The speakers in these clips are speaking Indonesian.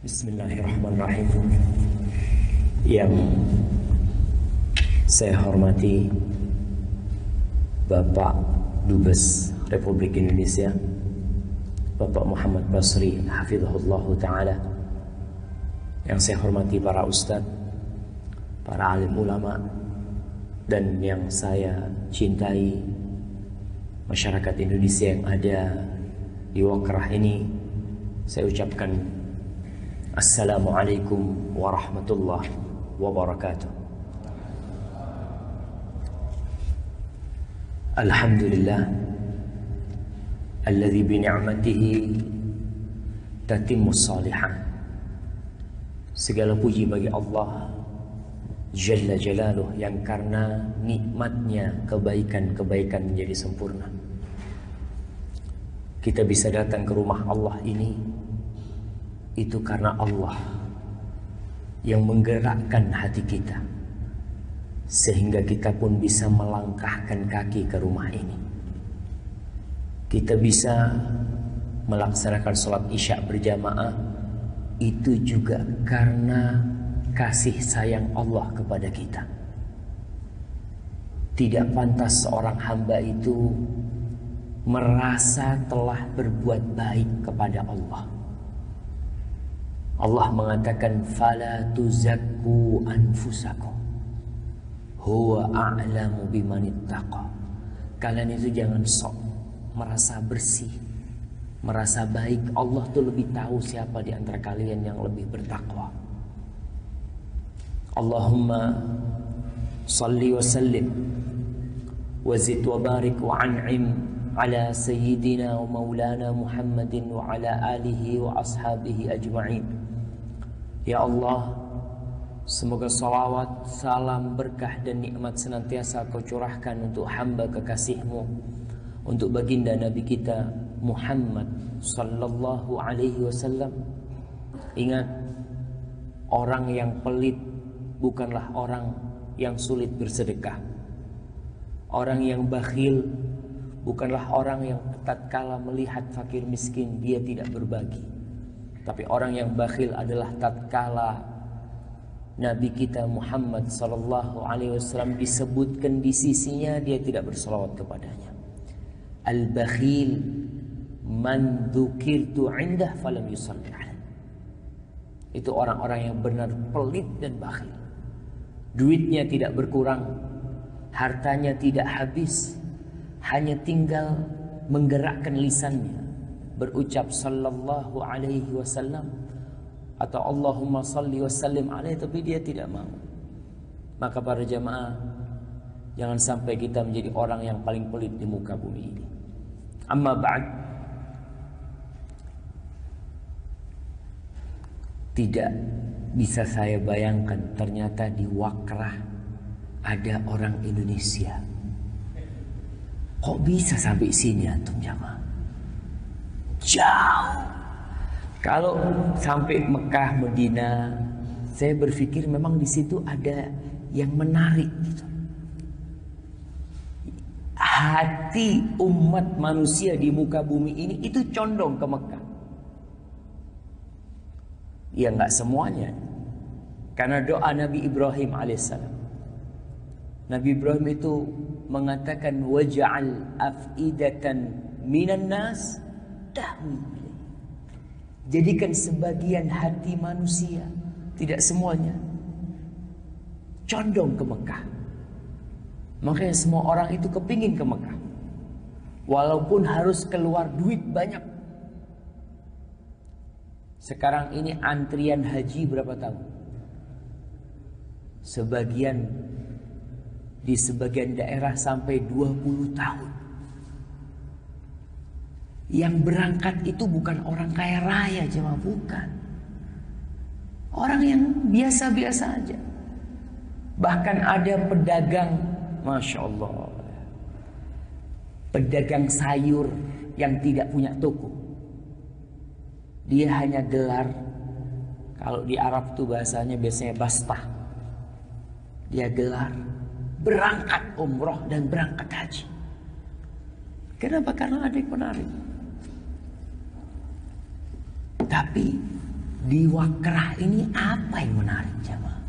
Bismillahirrahmanirrahim. Yang saya hormati Bapak Dubes Republik Indonesia, Bapak Muhammad Basri hafizahullah ta'ala. Yang saya hormati para ustadz, para alim ulama, dan yang saya cintai masyarakat Indonesia yang ada di Wakrah ini, saya ucapkan Assalamualaikum warahmatullahi wabarakatuh. Alhamdulillah alladzi bi ni'matihi tatimmus shalihat. Segala puji bagi Allah Jalla Jalaluh yang karena nikmatnya kebaikan-kebaikan menjadi sempurna. Kita bisa datang ke rumah Allah ini itu karena Allah yang menggerakkan hati kita sehingga kita pun bisa melangkahkan kaki ke rumah ini. Kita bisa melaksanakan sholat isya berjamaah itu juga karena kasih sayang Allah kepada kita. Tidak pantas seorang hamba itu merasa telah berbuat baik kepada Allah. Allah mengatakan fala tuzakku anfusakum huwa a'lamu bimanittaqa. Kalian itu jangan sok merasa bersih, merasa baik. Allah tuh lebih tahu siapa di antara kalian yang lebih bertakwa. Allahumma salli wa sallim wa zid wa barik wa an'im ala sayyidina wa maulana Muhammadin wa ala alihi wa ashabihi ajma'in. Ya Allah, semoga salawat, salam, berkah dan nikmat senantiasa Kau curahkan untuk hamba kekasih-Mu, untuk baginda Nabi kita Muhammad sallallahu alaihi wasallam. Ingat, orang yang pelit bukanlah orang yang sulit bersedekah. Orang yang bakhil bukanlah orang yang tatkala melihat fakir miskin dia tidak berbagi. Tapi orang yang bakhil adalah tatkala Nabi kita Muhammad sallallahu alaihi wasallam disebutkan di sisinya dia tidak berselawat kepadanya. Al-bakhil man dzukirtu 'indah falam yusalli 'alaihi. Itu orang-orang yang benar pelit dan bakhil. Duitnya tidak berkurang, hartanya tidak habis, hanya tinggal menggerakkan lisannya berucap sallallahu alaihi wasallam atau Allahumma salli wa sallim alaihi, tapi dia tidak mau. Maka para jamaah, jangan sampai kita menjadi orang yang paling pelit di muka bumi ini. Amma ba'd, tidak bisa saya bayangkan ternyata di Wakrah ada orang Indonesia. Kok bisa sampai sini antum jamaah? Jauh. Kalau sampai Mekah, Medina, saya berpikir memang di situ ada yang menarik gitu. Hati umat manusia di muka bumi ini itu condong ke Mekah. Ya nggak semuanya, karena doa Nabi Ibrahim alaihissalam. Nabi Ibrahim itu mengatakan waj'al af'idatan minan nas tahwi. Jadikan sebagian hati manusia, tidak semuanya, condong ke Mekah. Makanya semua orang itu kepingin ke Mekah, walaupun harus keluar duit banyak. Sekarang ini antrian haji berapa tahun? Di sebagian daerah sampai 20 tahun. Yang berangkat itu bukan orang kaya raya, cuma bukan. Orang yang biasa-biasa aja. Bahkan ada pedagang, Masya Allah, pedagang sayur yang tidak punya toko. Dia hanya gelar, kalau di Arab tuh bahasanya biasanya bastah. Dia gelar, berangkat umroh dan berangkat haji. Kenapa? Karena ada yang menarik. Tapi Di Wakrah ini apa yang menarik jamaah?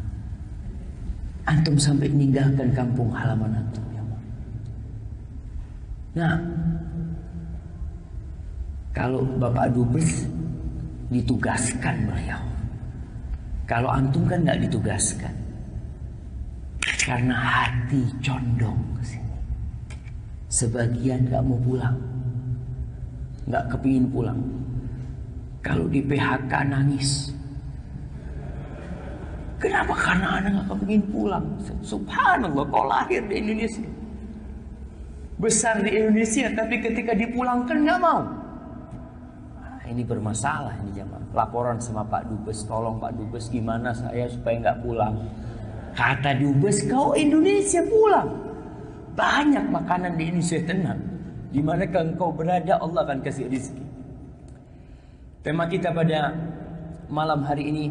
Antum sampai meninggalkan kampung halaman antum jamaah. Nah, kalau Bapak Dubes ditugaskan beliau, kalau antum kan nggak ditugaskan, karena hati condong ke sini. Sebagian nggak mau pulang, nggak kepingin pulang. Kalau di PHK nangis. Kenapa? Karena anak nggak kepingin pulang. Subhanallah, kau lahir di Indonesia, besar di Indonesia, tapi ketika dipulangkan nggak mau. Nah, ini bermasalah ini jamaah. Laporan sama Pak Dubes, tolong Pak Dubes gimana saya supaya nggak pulang. Kata Dubes, kau Indonesia pulang. Banyak makanan di Indonesia, tenang. Dimanakah engkau berada, Allah akan kasih rezeki. Tema kita pada malam hari ini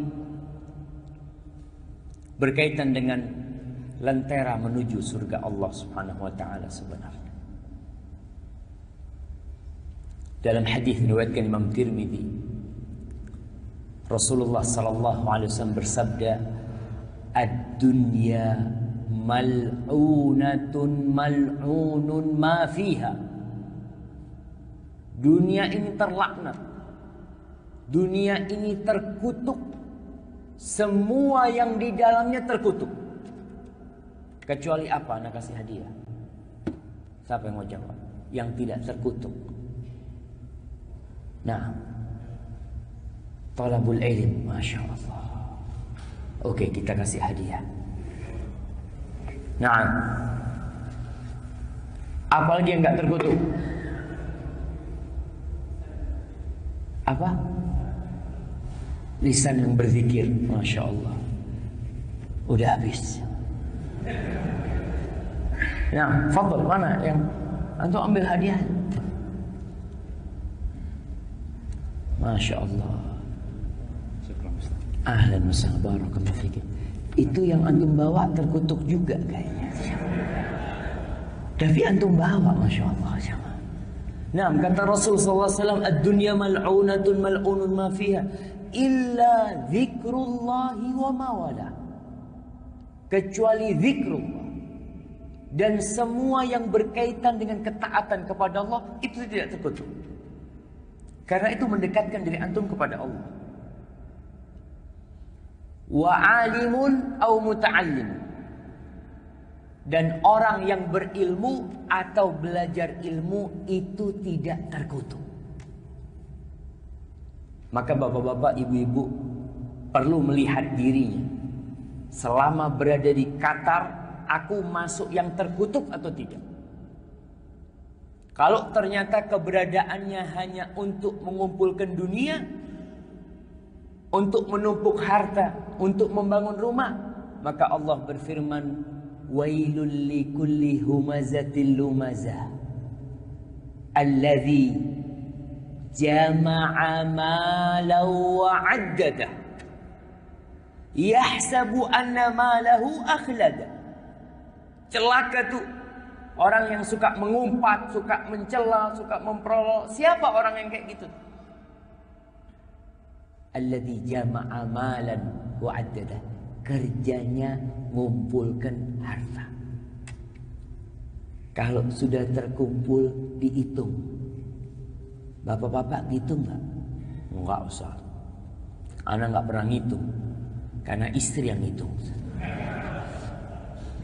berkaitan dengan lentera menuju surga Allah Subhanahu wa taala sebenarnya. Dalam hadis riwayatkan Imam Tirmidzi, Rasulullah sallallahu alaihi wasallam bersabda, "Ad-dunya mal'unatun mal'unun ma fiha." Dunia ini terlaknat. Dunia ini terkutuk. Semua yang di dalamnya terkutuk. Kecuali apa? Anak kasih hadiah. Siapa yang mau jawab? Yang tidak terkutuk. Nah, talabul ilm, masya Allah. Oke, kita kasih hadiah. Nah, apalagi yang nggak terkutuk? Apa? Lisan yang berzikir, masya Allah. Udah habis. Nah, fadl, mana yang antum ambil hadiah? Masya Allah. Ahlan wa sahlan, barakallahu fiik. Itu yang antum bawa terkutuk juga kayaknya. Tapi antum bawa, masya Allah. Nah, kata Rasul SAW, ad-dunya mal'unatun mal'unun ma fiha illa zikrullahi wa mawala. Kecuali zikrullah dan semua yang berkaitan dengan ketaatan kepada Allah, itu tidak terkutuk. Karena itu mendekatkan diri antum kepada Allah. Wa alimun au muta'allim. Dan orang yang berilmu atau belajar ilmu itu tidak terkutuk. Maka bapak-bapak, ibu-ibu perlu melihat dirinya. Selama berada di Qatar, aku masuk yang terkutuk atau tidak? Kalau ternyata keberadaannya hanya untuk mengumpulkan dunia, untuk menumpuk harta, untuk membangun rumah, maka Allah berfirman, wailul likulli humazatil lumazah alladzi jama'a malan wa 'addada yahsabu anna malahu akhlada. Celaka tuh orang yang suka mengumpat, suka mencela, suka memperolok. Siapa orang yang kayak gitu? Alladzi jama'a malan wa 'addada. Kerjanya ngumpulkan harta. Kalau sudah terkumpul dihitung. Bapak-bapak ngitung nggak? Nggak usah. Anak nggak pernah ngitung, karena istri yang ngitung.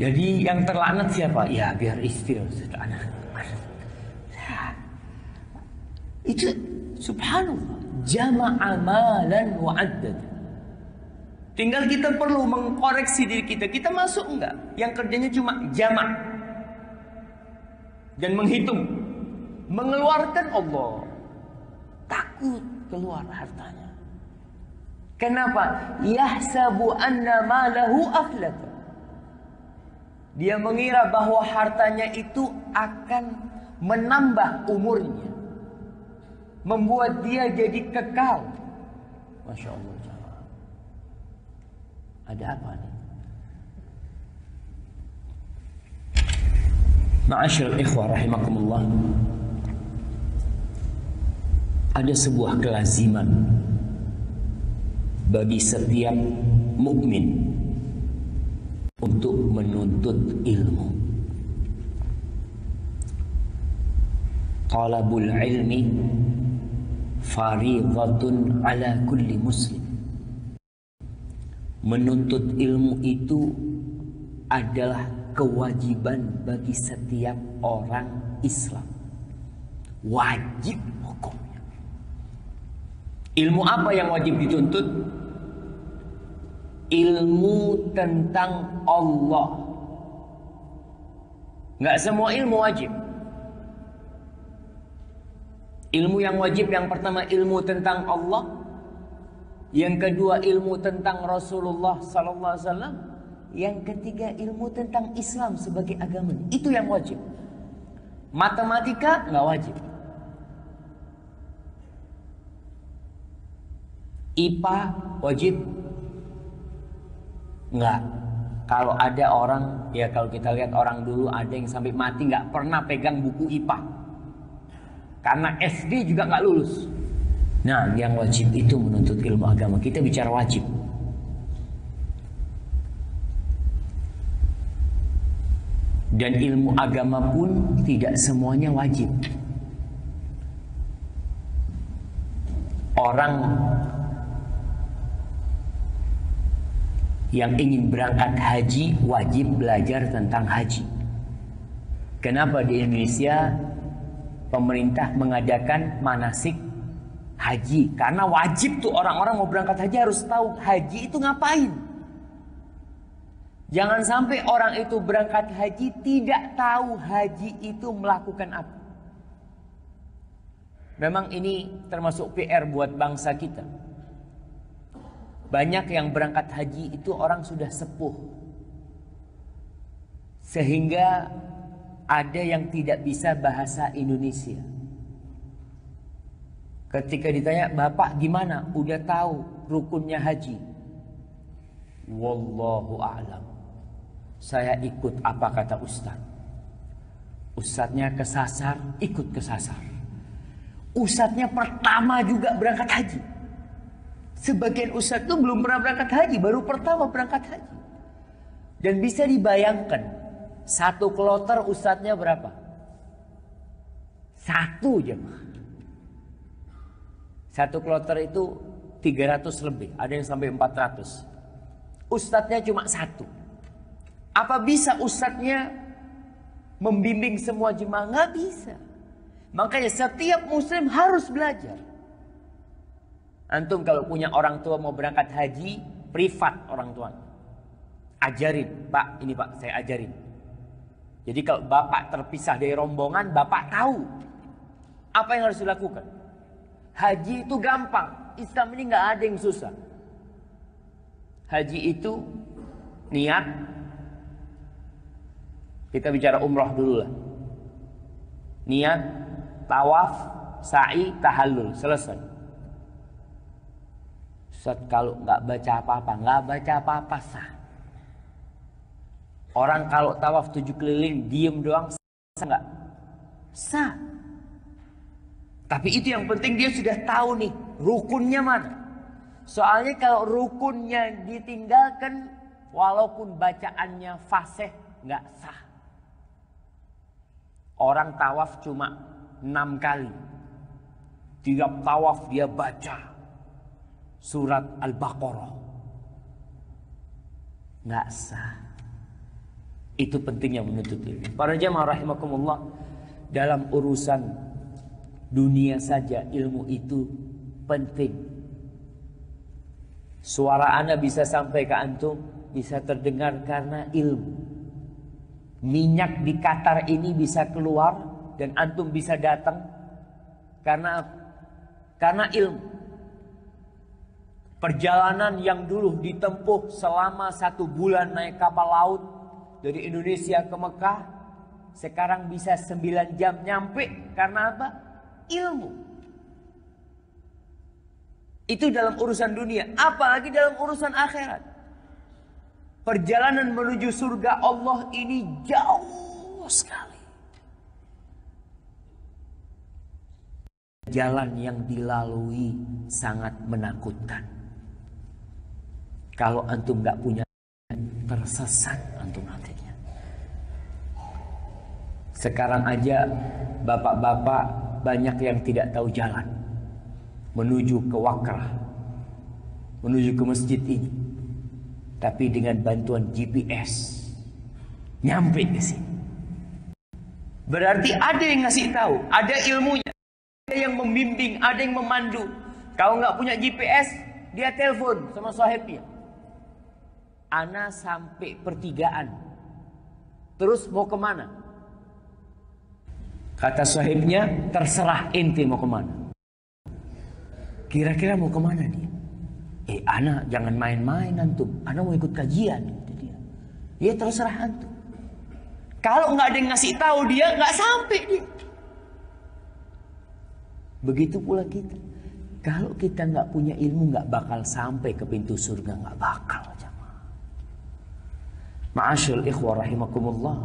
Jadi yang terlaknat siapa? Ya biar istri. Anak. Itu subhanallah. Jama'a malan wa 'addada. Tinggal kita perlu mengkoreksi diri kita. Kita masuk enggak? Yang kerjanya cuma jamak dan menghitung, mengeluarkan Allah. Takut keluar hartanya. Kenapa? Yahsabu anna malahu akhlata. Dia mengira bahwa hartanya itu akan menambah umurnya, membuat dia jadi kekal. Masya Allah. Ada apa nih? Ma'asyiral ikhwah rahimakumullah. Ada sebuah kelaziman bagi setiap mukmin untuk menuntut ilmu. Talabul ilmi fariidhatun ala kulli muslim. Menuntut ilmu itu adalah kewajiban bagi setiap orang Islam. Wajib hukumnya. Ilmu apa yang wajib dituntut? Ilmu tentang Allah. Nggak semua ilmu wajib. Ilmu yang wajib yang pertama ilmu tentang Allah, yang kedua ilmu tentang Rasulullah sallallahu alaihi wasallam, yang ketiga ilmu tentang Islam sebagai agama. Itu yang wajib. Matematika nggak wajib. IPA wajib? Nggak. Kalau ada orang, ya kalau kita lihat orang dulu ada yang sampai mati nggak pernah pegang buku IPA. Karena SD juga nggak lulus. Nah, yang wajib itu menuntut ilmu agama. Kita bicara wajib. Dan ilmu agama pun tidak semuanya wajib. Orang yang ingin berangkat haji wajib belajar tentang haji. Kenapa di Indonesia pemerintah mengadakan manasik haji? Karena wajib tuh orang-orang mau berangkat haji harus tahu haji itu ngapain. Jangan sampai orang itu berangkat haji tidak tahu haji itu melakukan apa. Memang ini termasuk PR buat bangsa kita. Banyak yang berangkat haji itu orang sudah sepuh. Sehingga ada yang tidak bisa bahasa Indonesia. Ketika ditanya, "Bapak gimana? Udah tahu rukunnya haji?" Wallahu a'lam. Saya ikut apa kata Ustaz. Ustaznya kesasar, ikut kesasar. Ustaznya pertama juga berangkat haji. Sebagian ustaz itu belum pernah berangkat haji, baru pertama berangkat haji. Dan bisa dibayangkan, satu kloter ustadznya berapa? Satu jemaah. Satu kloter itu 300 lebih, ada yang sampai 400. Ustadznya cuma satu. Apa bisa ustadznya membimbing semua jemaah? Nggak bisa. Makanya setiap muslim harus belajar. Antum kalau punya orang tua mau berangkat haji, privat orang tua. Ajarin, Pak, ini Pak, saya ajarin. Jadi kalau bapak terpisah dari rombongan, bapak tahu apa yang harus dilakukan. Haji itu gampang. Islam ini nggak ada yang susah. Haji itu niat. Kita bicara umroh dulu lah. Niat, tawaf, sa'i, tahallul, selesai. Ustaz, kalau nggak baca apa-apa sah. Orang kalau tawaf 7 keliling, diem doang, sah nggak? Sah. Tapi itu yang penting dia sudah tahu nih, rukunnya mana. Soalnya kalau rukunnya ditinggalkan, walaupun bacaannya fasih, nggak sah. Orang tawaf cuma 6 kali. Tiap tawaf dia baca surat Al-Baqarah. Nggak sah. Itu pentingnya menuntut ilmu. Para jamaah rahimakumullah, dalam urusan dunia saja ilmu itu penting. Suara Anda bisa sampai ke antum, bisa terdengar karena ilmu. Minyak di Qatar ini bisa keluar dan antum bisa datang karena ilmu. Perjalanan yang dulu ditempuh selama 1 bulan naik kapal laut dari Indonesia ke Mekah, sekarang bisa 9 jam nyampe. Karena apa? Ilmu. Itu dalam urusan dunia, apalagi dalam urusan akhirat. Perjalanan menuju surga Allah ini jauh sekali. Jalan yang dilalui sangat menakutkan. Kalau antum nggak punya, tersesat antum nantinya. Sekarang aja bapak-bapak banyak yang tidak tahu jalan menuju ke Wakrah, menuju ke masjid ini. Tapi dengan bantuan GPS nyampe ke sini. Berarti ada yang ngasih tahu, ada ilmunya, ada yang membimbing, ada yang memandu. Kalau nggak punya GPS, dia telepon sama sahibnya. Ana sampai pertigaan. Terus mau kemana? Kata sahibnya, terserah ente mau kemana. Kira-kira mau kemana dia? Ana jangan main-main antum. Ana mau ikut kajian. Kata dia. Ya terserah antum. Kalau nggak ada yang ngasih tahu dia, nggak sampai dia. Begitu pula kita. Kalau kita nggak punya ilmu, nggak bakal sampai ke pintu surga, nggak bakal. Ma'asyil ikhwah rahimakumullah.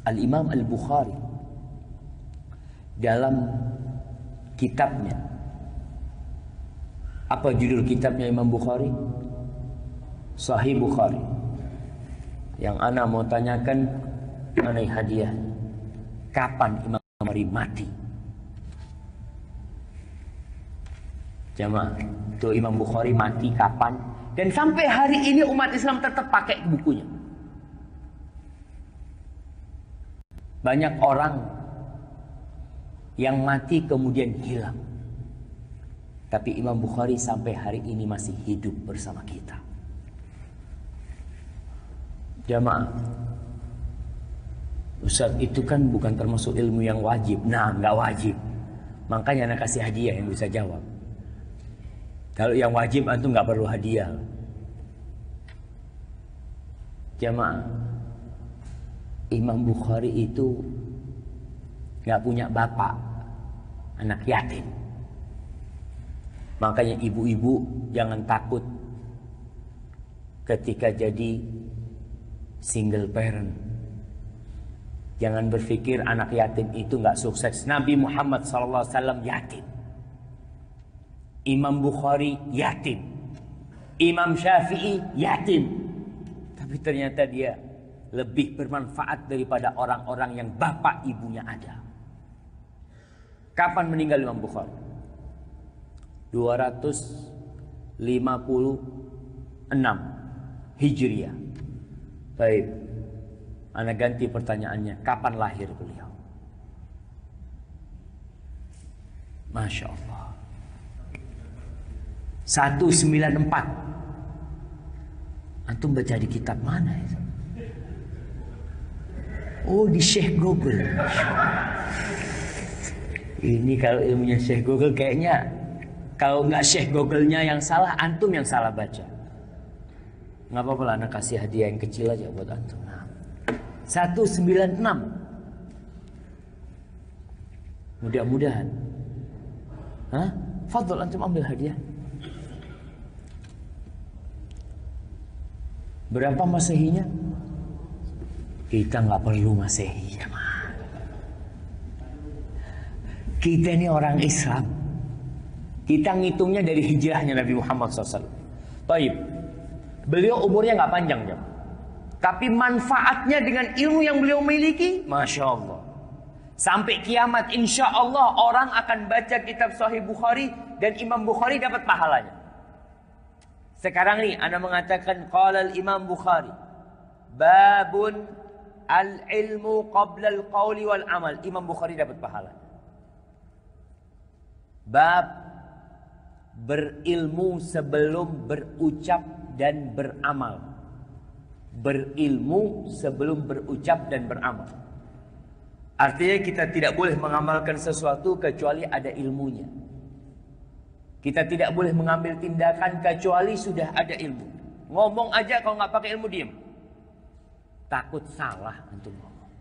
Al-Imam Al-Bukhari dalam kitabnya, apa judul kitabnya Imam Bukhari? Sahih Bukhari. Yang ana mau tanyakan, ana hadiah. Kapan Imam Bukhari mati? Jamaah, tuh Imam Bukhari mati kapan? Dan sampai hari ini umat Islam tetap pakai bukunya. Banyak orang yang mati kemudian hilang. Tapi Imam Bukhari sampai hari ini masih hidup bersama kita. Jamaah, Ustaz, itu kan bukan termasuk ilmu yang wajib. Nah, nggak wajib. Makanya anak kasih hadiah yang bisa jawab. Kalau yang wajib antum nggak perlu hadiah. Jamaah, Imam Bukhari itu nggak punya bapak, anak yatim. Makanya ibu-ibu jangan takut ketika jadi single parent. Jangan berpikir anak yatim itu nggak sukses. Nabi Muhammad SAW yatim. Imam Bukhari yatim. Imam Syafi'i yatim. Tapi ternyata dia lebih bermanfaat daripada orang-orang yang bapak ibunya ada. Kapan meninggal Imam Bukhari? 256 Hijriah. Baik, ana ganti pertanyaannya, kapan lahir beliau? Masya Allah, 194. Antum baca di kitab mana itu? Oh, di Syekh Google. Ini kalau ilmunya Syekh Google kayaknya, kalau nggak Syekh Google-nya yang salah, antum yang salah baca. Nggak apa-apa lah, anak kasih hadiah yang kecil aja buat antum. 196. Mudah-mudahan. Hah? Fadol antum ambil hadiah. Berapa Masehinya? Kita nggak perlu Masehi. Kita ini orang Islam. Kita ngitungnya dari hijrahnya Nabi Muhammad SAW. Baik. Beliau umurnya nggak panjang, ya. Tapi manfaatnya dengan ilmu yang beliau miliki, Masya Allah. Sampai kiamat, insya Allah orang akan baca kitab Sahih Bukhari dan Imam Bukhari dapat pahalanya. Sekarang nih, ana mengatakan qala al-Imam Bukhari, babun al-ilmu qabla al-qawli wal amal. Imam Bukhari dapat pahala. Bab berilmu sebelum berucap dan beramal. Berilmu sebelum berucap dan beramal. Artinya kita tidak boleh mengamalkan sesuatu kecuali ada ilmunya. Kita tidak boleh mengambil tindakan kecuali sudah ada ilmu. Ngomong aja kalau nggak pakai ilmu, diem. Takut salah antum ngomong.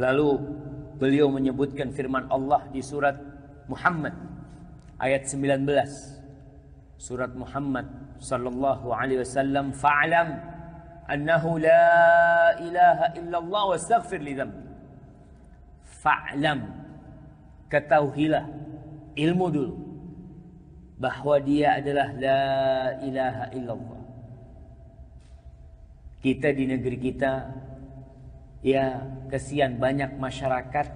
Lalu beliau menyebutkan firman Allah di surat Muhammad ayat 19. Surat Muhammad sallallahu alaihi wasallam, fa'lam annahu la ilaha illallah wastaghfir li dzambi. Fa'lam, ketahuilah, ilmu dulu. bahwa dia adalah la ilaha illallah. Kita di negeri kita, ya kesian banyak masyarakat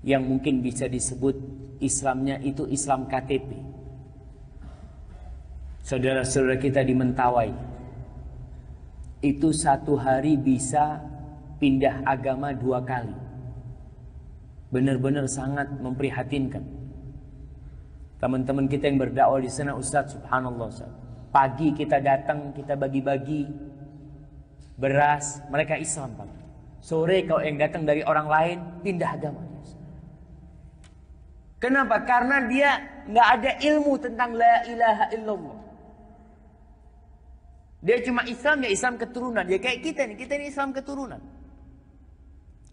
yang mungkin bisa disebut Islamnya itu Islam KTP. Saudara-saudara kita di Mentawai itu satu hari bisa pindah agama 2 kali. Benar-benar sangat memprihatinkan. Teman-teman kita yang berdakwah di sana, Ustaz, subhanallah Ustaz. Pagi kita datang, kita bagi-bagi beras, mereka Islam Pak. Sore kalau yang datang dari orang lain pindah agama. Kenapa? Karena dia nggak ada ilmu tentang la ilaha illallah. Dia cuma Islam, ya Islam keturunan. Ya kayak kita ini Islam keturunan.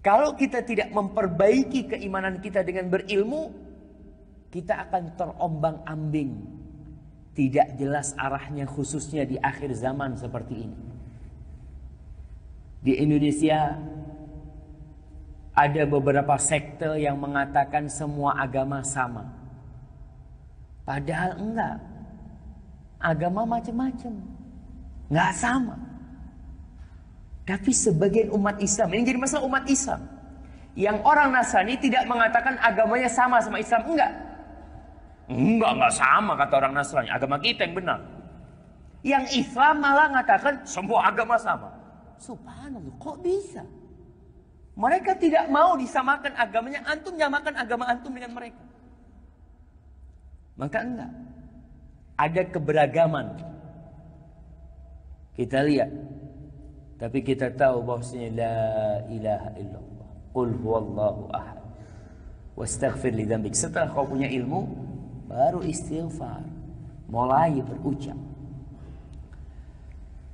Kalau kita tidak memperbaiki keimanan kita dengan berilmu, kita akan terombang-ambing. Tidak jelas arahnya, khususnya di akhir zaman seperti ini. Di Indonesia ada beberapa sekte yang mengatakan semua agama sama. Padahal enggak. Agama macam-macam, enggak sama. Tapi sebagian umat Islam, ini jadi masalah umat Islam, yang orang Nasrani tidak mengatakan agamanya sama Islam. Enggak sama kata orang Nasrani. Agama kita yang benar. Yang Islam malah mengatakan semua agama sama. Subhanallah, kok bisa? Mereka tidak mau disamakan agamanya. Antum nyamakan agama antum dengan mereka. Maka enggak. Ada keberagaman. Kita lihat. Tapi kita tahu bahwasanya la ilaha illallah. Qul huwallahu ahad. Wastaghfir li dzambik. Setelah kau punya ilmu, baru istighfar. Mulai berucap.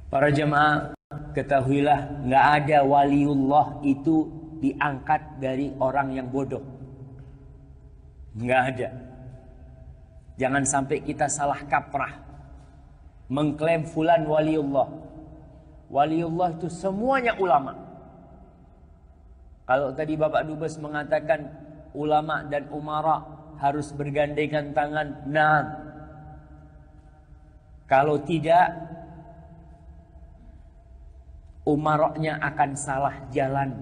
Para jemaah, ketahuilah nggak ada waliullah itu diangkat dari orang yang bodoh. Nggak ada. Jangan sampai kita salah kaprah mengklaim fulan waliullah. Waliullah itu semuanya ulama. Kalau tadi Bapak Dubes mengatakan ulama dan umara harus bergandengan tangan, nah, kalau tidak umaroknya akan salah jalan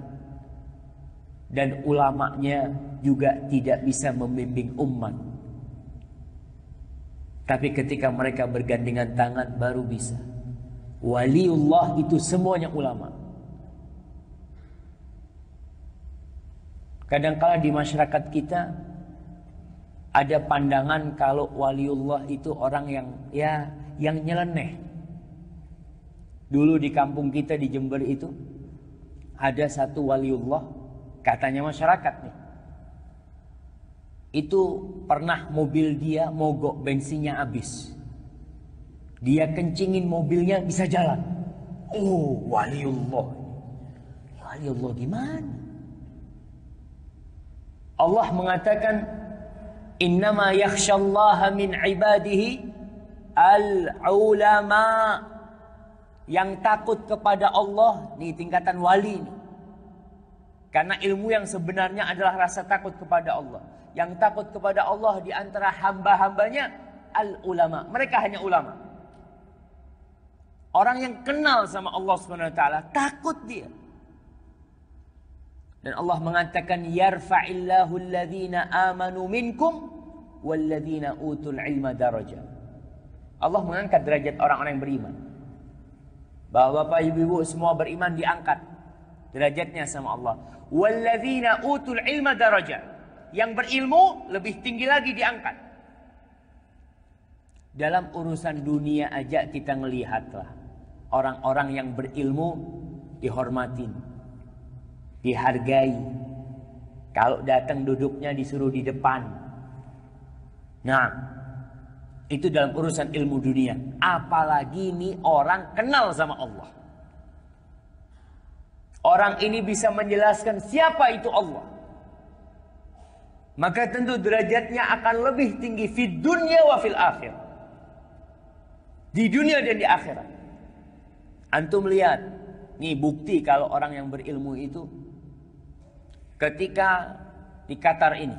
dan ulamanya juga tidak bisa membimbing umat. Tapi ketika mereka bergandengan tangan baru bisa. Waliullah itu semuanya ulama. Kadang-kala di masyarakat kita ada pandangan kalau waliullah itu orang yang nyeleneh. Dulu di kampung kita di Jember itu ada satu waliullah, katanya masyarakat nih. Itu pernah mobil dia mogok, bensinnya habis. Dia kencingin mobilnya bisa jalan. Oh, waliullah. Waliullah gimana? Allah mengatakan innama yakhsyallaha min ibadihi al-ulama. Yang takut kepada Allah, nih tingkatan wali nih. Karena ilmu yang sebenarnya adalah rasa takut kepada Allah. Yang takut kepada Allah di antara hamba-hambanya al-ulama. Mereka hanya ulama. Orang yang kenal sama Allah SWT, takut dia. Dan Allah mengatakan yarfa'illahu alladhina amanu minkum walladhina utul ilma darajat. Allah mengangkat derajat orang-orang yang beriman. Bapak ibu semua beriman diangkat derajatnya sama Allah. Walladhina utul ilma darajat. Yang berilmu lebih tinggi lagi diangkat. Dalam urusan dunia aja kita ngelihatlah. Orang-orang yang berilmu dihormatin, dihargai. Kalau datang duduknya disuruh di depan. Nah, itu dalam urusan ilmu dunia. Apalagi ini orang kenal sama Allah. Orang ini bisa menjelaskan siapa itu Allah. Maka tentu derajatnya akan lebih tinggi fid dunya wa fil akhir. Di dunia dan di akhirat. Antum lihat, nih bukti kalau orang yang berilmu itu ketika di Qatar ini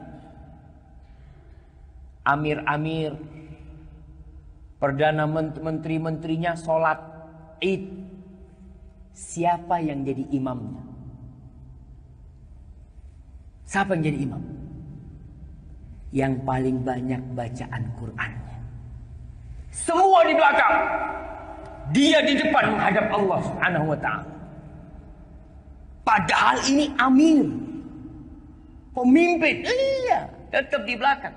amir-amir, perdana menteri-menterinya sholat Id. Siapa yang jadi imamnya? Siapa yang jadi imam? Yang paling banyak bacaan Qur'annya. Semua di belakang, dia di depan menghadap Allah Subhanahu wa ta'ala. Padahal ini amir, pemimpin, iya, tetap di belakang.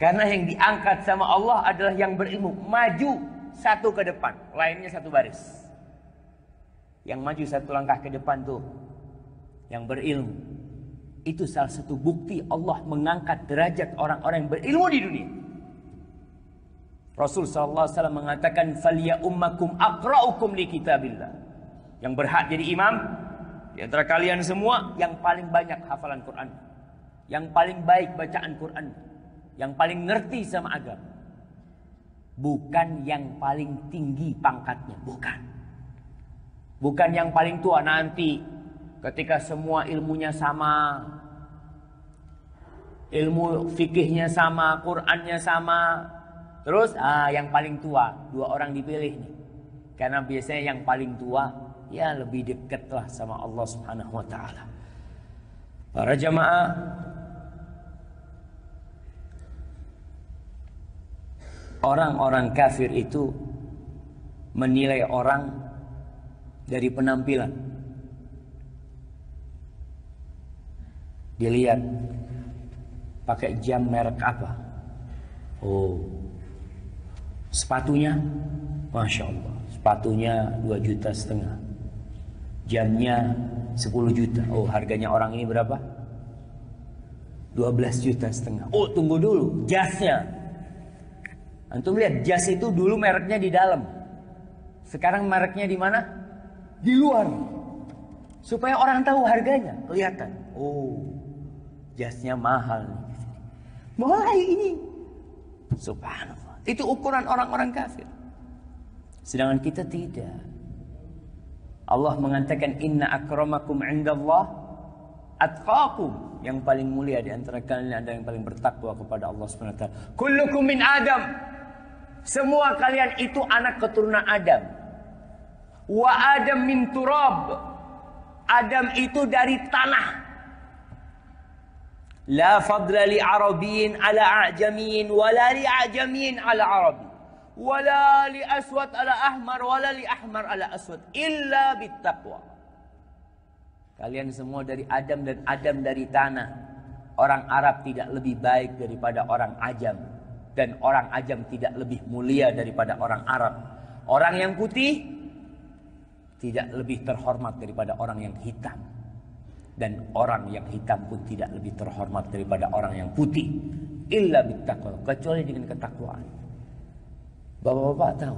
Karena yang diangkat sama Allah adalah yang berilmu. Maju satu ke depan, lainnya satu baris. Yang maju satu langkah ke depan tuh yang berilmu. Itu salah satu bukti Allah mengangkat derajat orang-orang yang berilmu di dunia. Rasul sallallahu alaihi wasallam mengatakan, "Falya ummakum aqra'ukum li kitabillah." Yang berhak jadi imam di antara kalian semua yang paling banyak hafalan Quran, yang paling baik bacaan Quran, yang paling ngerti sama agama. Bukan yang paling tinggi pangkatnya, bukan. Bukan yang paling tua nanti ketika semua ilmunya sama, ilmu fikihnya sama, Qur'annya sama, terus yang paling tua, 2 orang dipilih nih. Karena biasanya yang paling tua ya lebih dekat lah sama Allah Subhanahu wa ta'ala. Para jamaah, orang-orang kafir itu menilai orang dari penampilan. Dilihat pakai jam merek apa. Oh, sepatunya, Masya Allah, sepatunya 2,5 juta. Jamnya 10 juta. Oh, harganya orang ini berapa? 12,5 juta. Oh, tunggu dulu, jasnya. Antum lihat, jas itu dulu mereknya di dalam. Sekarang mereknya di mana? Di luar. Supaya orang tahu harganya, kelihatan. Oh, jasnya mahal nih. Mulai ini. Subhanallah. Itu ukuran orang-orang kafir. Sedangkan kita tidak. Allah mengatakan, "Inna akramakum 'indallah atqakum." Yang paling mulia di antara kalian ada yang paling bertakwa kepada Allah Subhanahu wa taala. Kullukum min Adam. Semua kalian itu anak keturunan Adam. Wa Adam min turab. Adam itu dari tanah. La fadla li Arabiyyin ala a'jamiyyin wala li a'jamiyyin ala Arabi. Wala li aswad ala ahmar wala li ahmar ala aswad illa bittaqwa. Kalian semua dari Adam dan Adam dari tanah. Orang Arab tidak lebih baik daripada orang Ajam, dan orang Ajam tidak lebih mulia daripada orang Arab. Orang yang putih tidak lebih terhormat daripada orang yang hitam, dan orang yang hitam pun tidak lebih terhormat daripada orang yang putih, illa bittaqwa, kecuali dengan ketakwaan. Bapak-bapak tahu,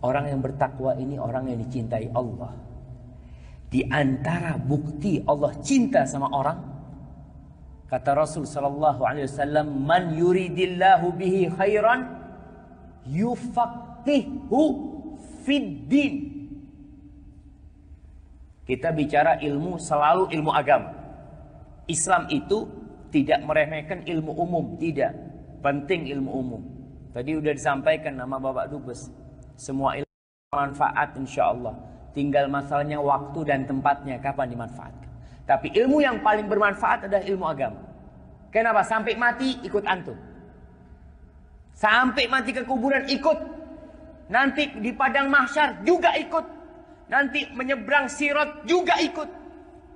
orang yang bertakwa ini orang yang dicintai Allah. Di antara bukti Allah cinta sama orang, kata Rasul sallallahu alaihi wasallam, "Man yuridillahu bihi khairan yufaqihu fid din." Kita bicara ilmu, selalu ilmu agama. Islam itu tidak meremehkan ilmu umum, tidak. Penting ilmu umum. Tadi udah disampaikan nama Bapak Dubes. Semua ilmu manfaat insyaallah. Tinggal masalahnya waktu dan tempatnya kapan dimanfaatkan. Tapi ilmu yang paling bermanfaat adalah ilmu agama. Kenapa? Sampai mati ikut antum. Sampai mati ke kuburan ikut. Nanti di padang mahsyar juga ikut. Nanti menyeberang sirat juga ikut.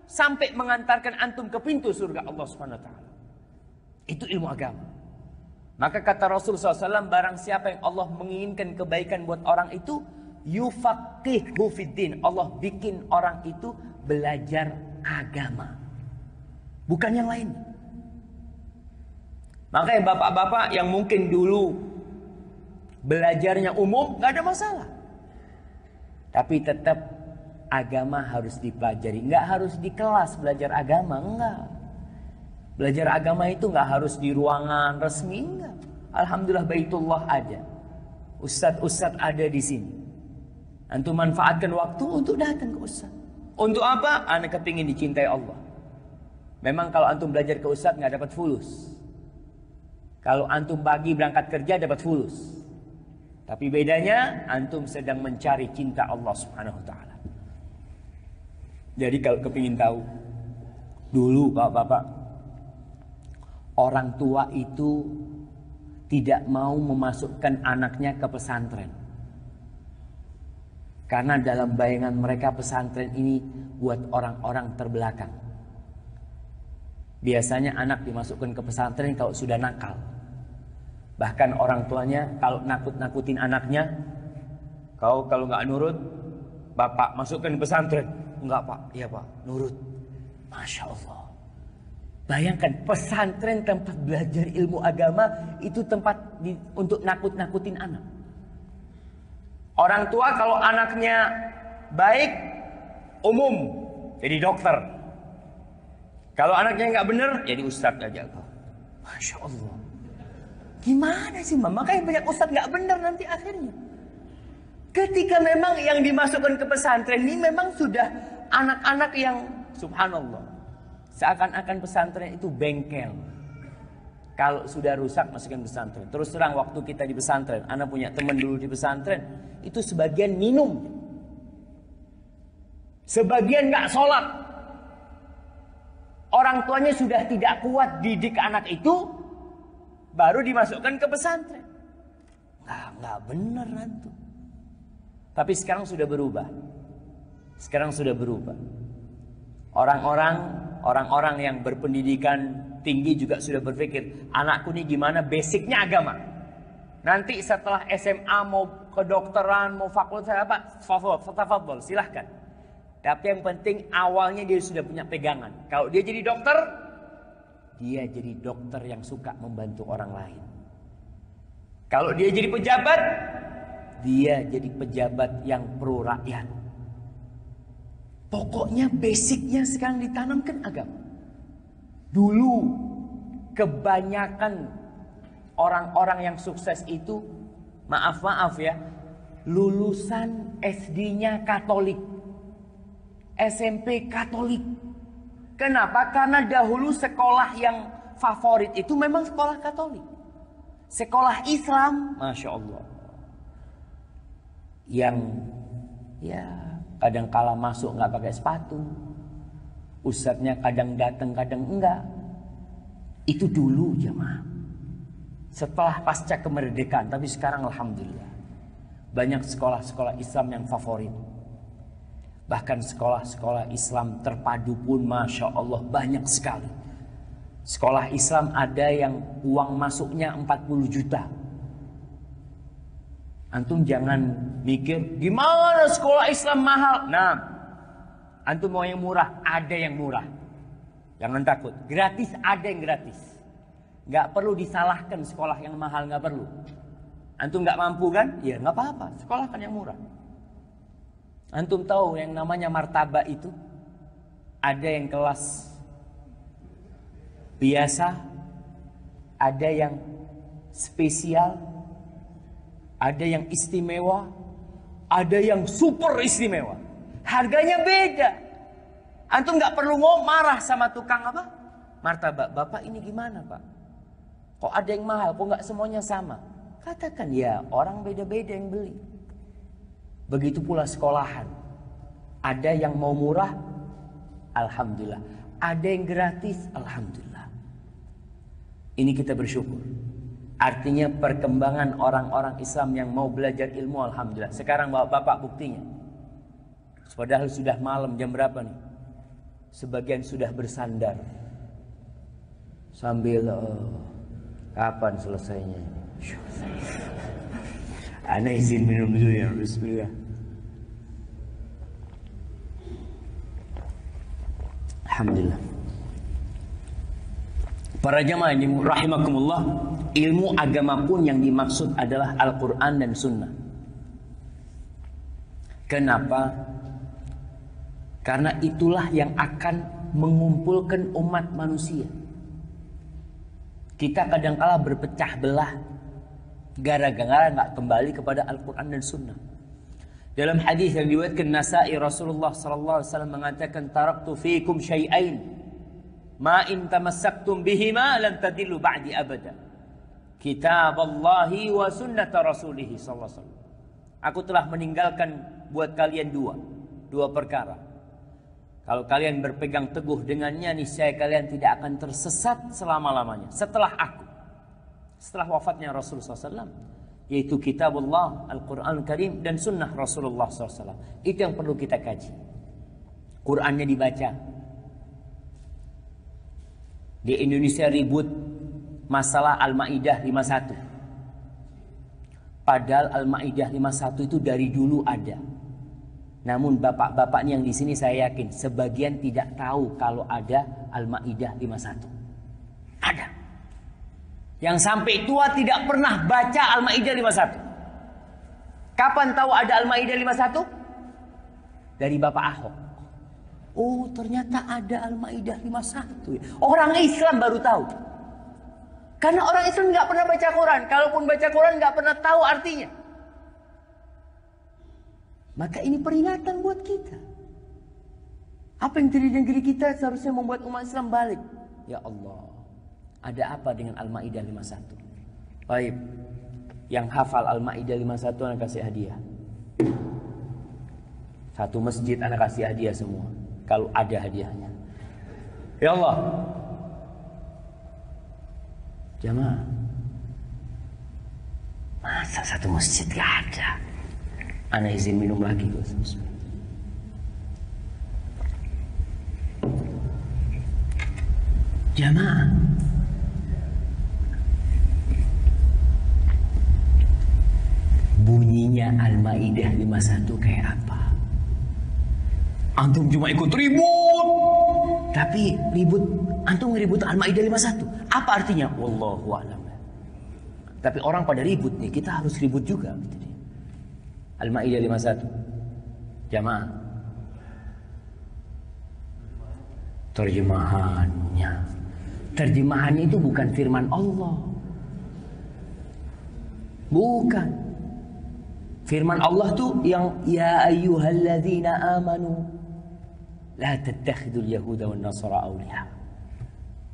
Sampai mengantarkan antum ke pintu surga Allah Subhanahu wa taala. Itu ilmu agama. Maka kata Rasul SAW, barang siapa yang Allah menginginkan kebaikan buat orang itu, yufaqihu fiddin. Allah bikin orang itu belajar agama, bukan yang lain. Makanya bapak-bapak yang mungkin dulu belajarnya umum, gak ada masalah. Tapi tetap agama harus dipelajari. Nggak harus di kelas belajar agama, enggak. Belajar agama itu nggak harus di ruangan resmi, enggak. Alhamdulillah Baitullah ada. Ustadz-ustadz ada di sini. Antum manfaatkan waktu untuk datang ke ustadz. Untuk apa? Anak kepingin dicintai Allah. Memang kalau antum belajar ke ustadz nggak dapat fulus. Kalau antum pagi berangkat kerja dapat fulus. Tapi bedanya antum sedang mencari cinta Allah Subhanahu wa taala. Jadi kalau kepingin tahu, dulu Bapak-bapak, orang tua itu tidak mau memasukkan anaknya ke pesantren. Karena dalam bayangan mereka pesantren ini buat orang-orang terbelakang. Biasanya anak dimasukkan ke pesantren kalau sudah nakal. Bahkan orang tuanya kalau nakut-nakutin anaknya, kau kalau nggak nurut, bapak masukkan ke pesantren. Enggak pak, iya pak, nurut. Masya Allah. Bayangkan pesantren tempat belajar ilmu agama itu tempat untuk nakut-nakutin anak. Orang tua kalau anaknya baik, umum jadi dokter. Kalau anaknya nggak bener, jadi ustadz aja. Masya Allah. Gimana sih mama? Makanya banyak ustadz nggak bener nanti akhirnya. Ketika memang yang dimasukkan ke pesantren ini memang sudah anak-anak yang subhanallah. Seakan-akan pesantren itu bengkel. Kalau sudah rusak masukin pesantren. Terus terang waktu kita di pesantren, anak punya teman dulu di pesantren, itu sebagian minum. Sebagian nggak sholat. Orang tuanya sudah tidak kuat didik anak itu, baru dimasukkan ke pesantren. Nggak benar nanti. Tapi sekarang sudah berubah. Sekarang sudah berubah. Orang-orang yang berpendidikan tinggi juga sudah berpikir, anakku ini gimana basicnya agama. Nanti setelah SMA mau kedokteran, mau fakultas apa, tafadhol, silahkan. Tapi yang penting awalnya dia sudah punya pegangan. Kalau dia jadi dokter, dia jadi dokter yang suka membantu orang lain. Kalau dia jadi pejabat, dia jadi pejabat yang pro rakyat. Pokoknya basicnya sekarang ditanamkan agama. Dulu kebanyakan orang-orang yang sukses itu, maaf ya, lulusan SD-nya Katolik, SMP Katolik. Kenapa? Karena dahulu sekolah yang favorit itu memang sekolah Katolik. Sekolah Islam, Masya Allah, yang ya kadang kala masuk nggak pakai sepatu, ustadznya kadang datang kadang enggak. Itu dulu jemaah. Setelah pasca kemerdekaan, tapi sekarang alhamdulillah banyak sekolah-sekolah Islam yang favorit. Bahkan sekolah-sekolah Islam terpadu pun Masya Allah banyak sekali. Sekolah Islam ada yang uang masuknya 40 juta. Antum jangan mikir gimana sekolah Islam mahal. Nah, antum mau yang murah, ada yang murah. Jangan takut, gratis ada yang gratis. Gak perlu disalahkan sekolah yang mahal, gak perlu. Antum gak mampu kan? Ya gak apa-apa, sekolahkan yang murah. Antum tahu yang namanya martabak itu, ada yang kelas biasa, ada yang spesial, ada yang istimewa, ada yang super istimewa. Harganya beda. Antum nggak perlu marah sama tukang apa? Martabak. Bapak ini gimana pak? Kok ada yang mahal? Kok nggak semuanya sama? Katakan ya orang beda-beda yang beli. Begitu pula sekolahan. Ada yang mau murah, alhamdulillah. Ada yang gratis, alhamdulillah. Ini kita bersyukur. Artinya perkembangan orang-orang Islam yang mau belajar ilmu, alhamdulillah. Sekarang bapak buktinya. Padahal sudah malam, jam berapa nih? Sebagian sudah bersandar sambil kapan selesainya? Ana izin minum dulu ya, bismillah. Alhamdulillah. Para jamaah yang rahimakumullah, ilmu agama pun yang dimaksud adalah Al-Quran dan Sunnah. Kenapa? Karena itulah yang akan mengumpulkan umat manusia. Kita kadangkala berpecah belah gara-gara nggak kembali kepada Al-Quran dan Sunnah. Dalam hadis yang diriwayatkan Nasa'i, Rasulullah sallallahu alaihi wasallam mengatakan, taraktu fiikum syai'ain ma in tamassaktum bihima lan tadillu ba'di abada. Kitaballahi wa sunnata rasulih sallallahu alaihi wasallam. Aku telah meninggalkan buat kalian dua perkara. Kalau kalian berpegang teguh dengannya, niscaya kalian tidak akan tersesat selama-lamanya. Setelah wafatnya Rasulullah SAW, yaitu kitabullah, Al-Quran Karim, dan sunnah Rasulullah SAW. Itu yang perlu kita kaji. Qurannya dibaca. Di Indonesia ribut masalah Al-Ma'idah 51. Padahal Al-Ma'idah 51 itu dari dulu ada. Namun bapak-bapak yang di sini saya yakin sebagian tidak tahu kalau ada Al-Ma'idah 51. Ada. Yang sampai tua tidak pernah baca Al-Ma'idah 51. Kapan tahu ada Al-Ma'idah 51? Dari Bapak Ahok. Oh, ternyata ada Al-Ma'idah 51. Orang Islam baru tahu. Karena orang Islam nggak pernah baca Quran. Kalaupun baca Quran nggak pernah tahu artinya. Maka ini peringatan buat kita. Apa yang terjadi di negeri kita seharusnya membuat umat Islam balik. Ya Allah, ada apa dengan Al-Ma'idah 51? Baik, yang hafal Al-Ma'idah 51 anak kasih hadiah. Satu masjid anak kasih hadiah semua. Kalau ada hadiahnya. Ya Allah. Jamaah, masa satu masjid gak ada? Ana izin minum lagi. Jamaah, bunyinya Al-Ma'idah 51 kayak apa? Antum cuma ikut ribut. Tapi antum ngeribut Al-Ma'idah 51. Apa artinya? Wallahu a'lam. Tapi orang pada ribut nih, kita harus ribut juga. Al-Ma'idah 51. Jamaah. Terjemahannya. Terjemahannya itu bukan firman Allah. Bukan. Firman Allah tuh yang ya ayyuhalladzina amanu la tattakhidul yahuda wan nasara awliya.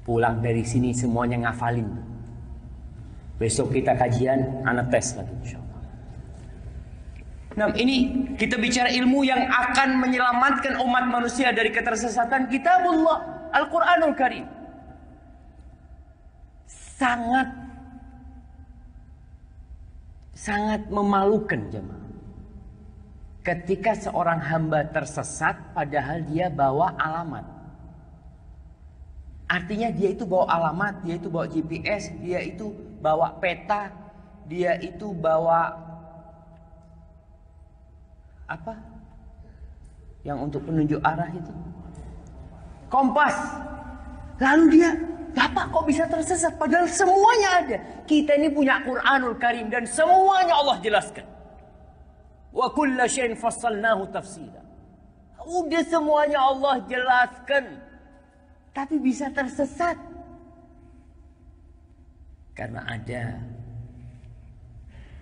Pulang dari sini semuanya ngafalin. Besok kita kajian, anak tes lagi insyaallah. Nah, ini kita bicara ilmu yang akan menyelamatkan umat manusia dari ketersesatan. Kitabullah, Al-Quranul Karim. Sangat memalukan jemaah. Ketika seorang hamba tersesat padahal dia bawa alamat. Artinya dia itu bawa alamat, dia itu bawa GPS, dia itu bawa peta, dia itu bawa apa? Yang untuk penunjuk arah itu. Kompas. Lalu dia, Bapak kok bisa tersesat? Padahal semuanya ada. Kita ini punya Quranul Karim dan semuanya Allah jelaskan. Wa kulla syai'in fassalnahu tafsila. Udah semuanya Allah jelaskan. Tapi bisa tersesat. Karena ada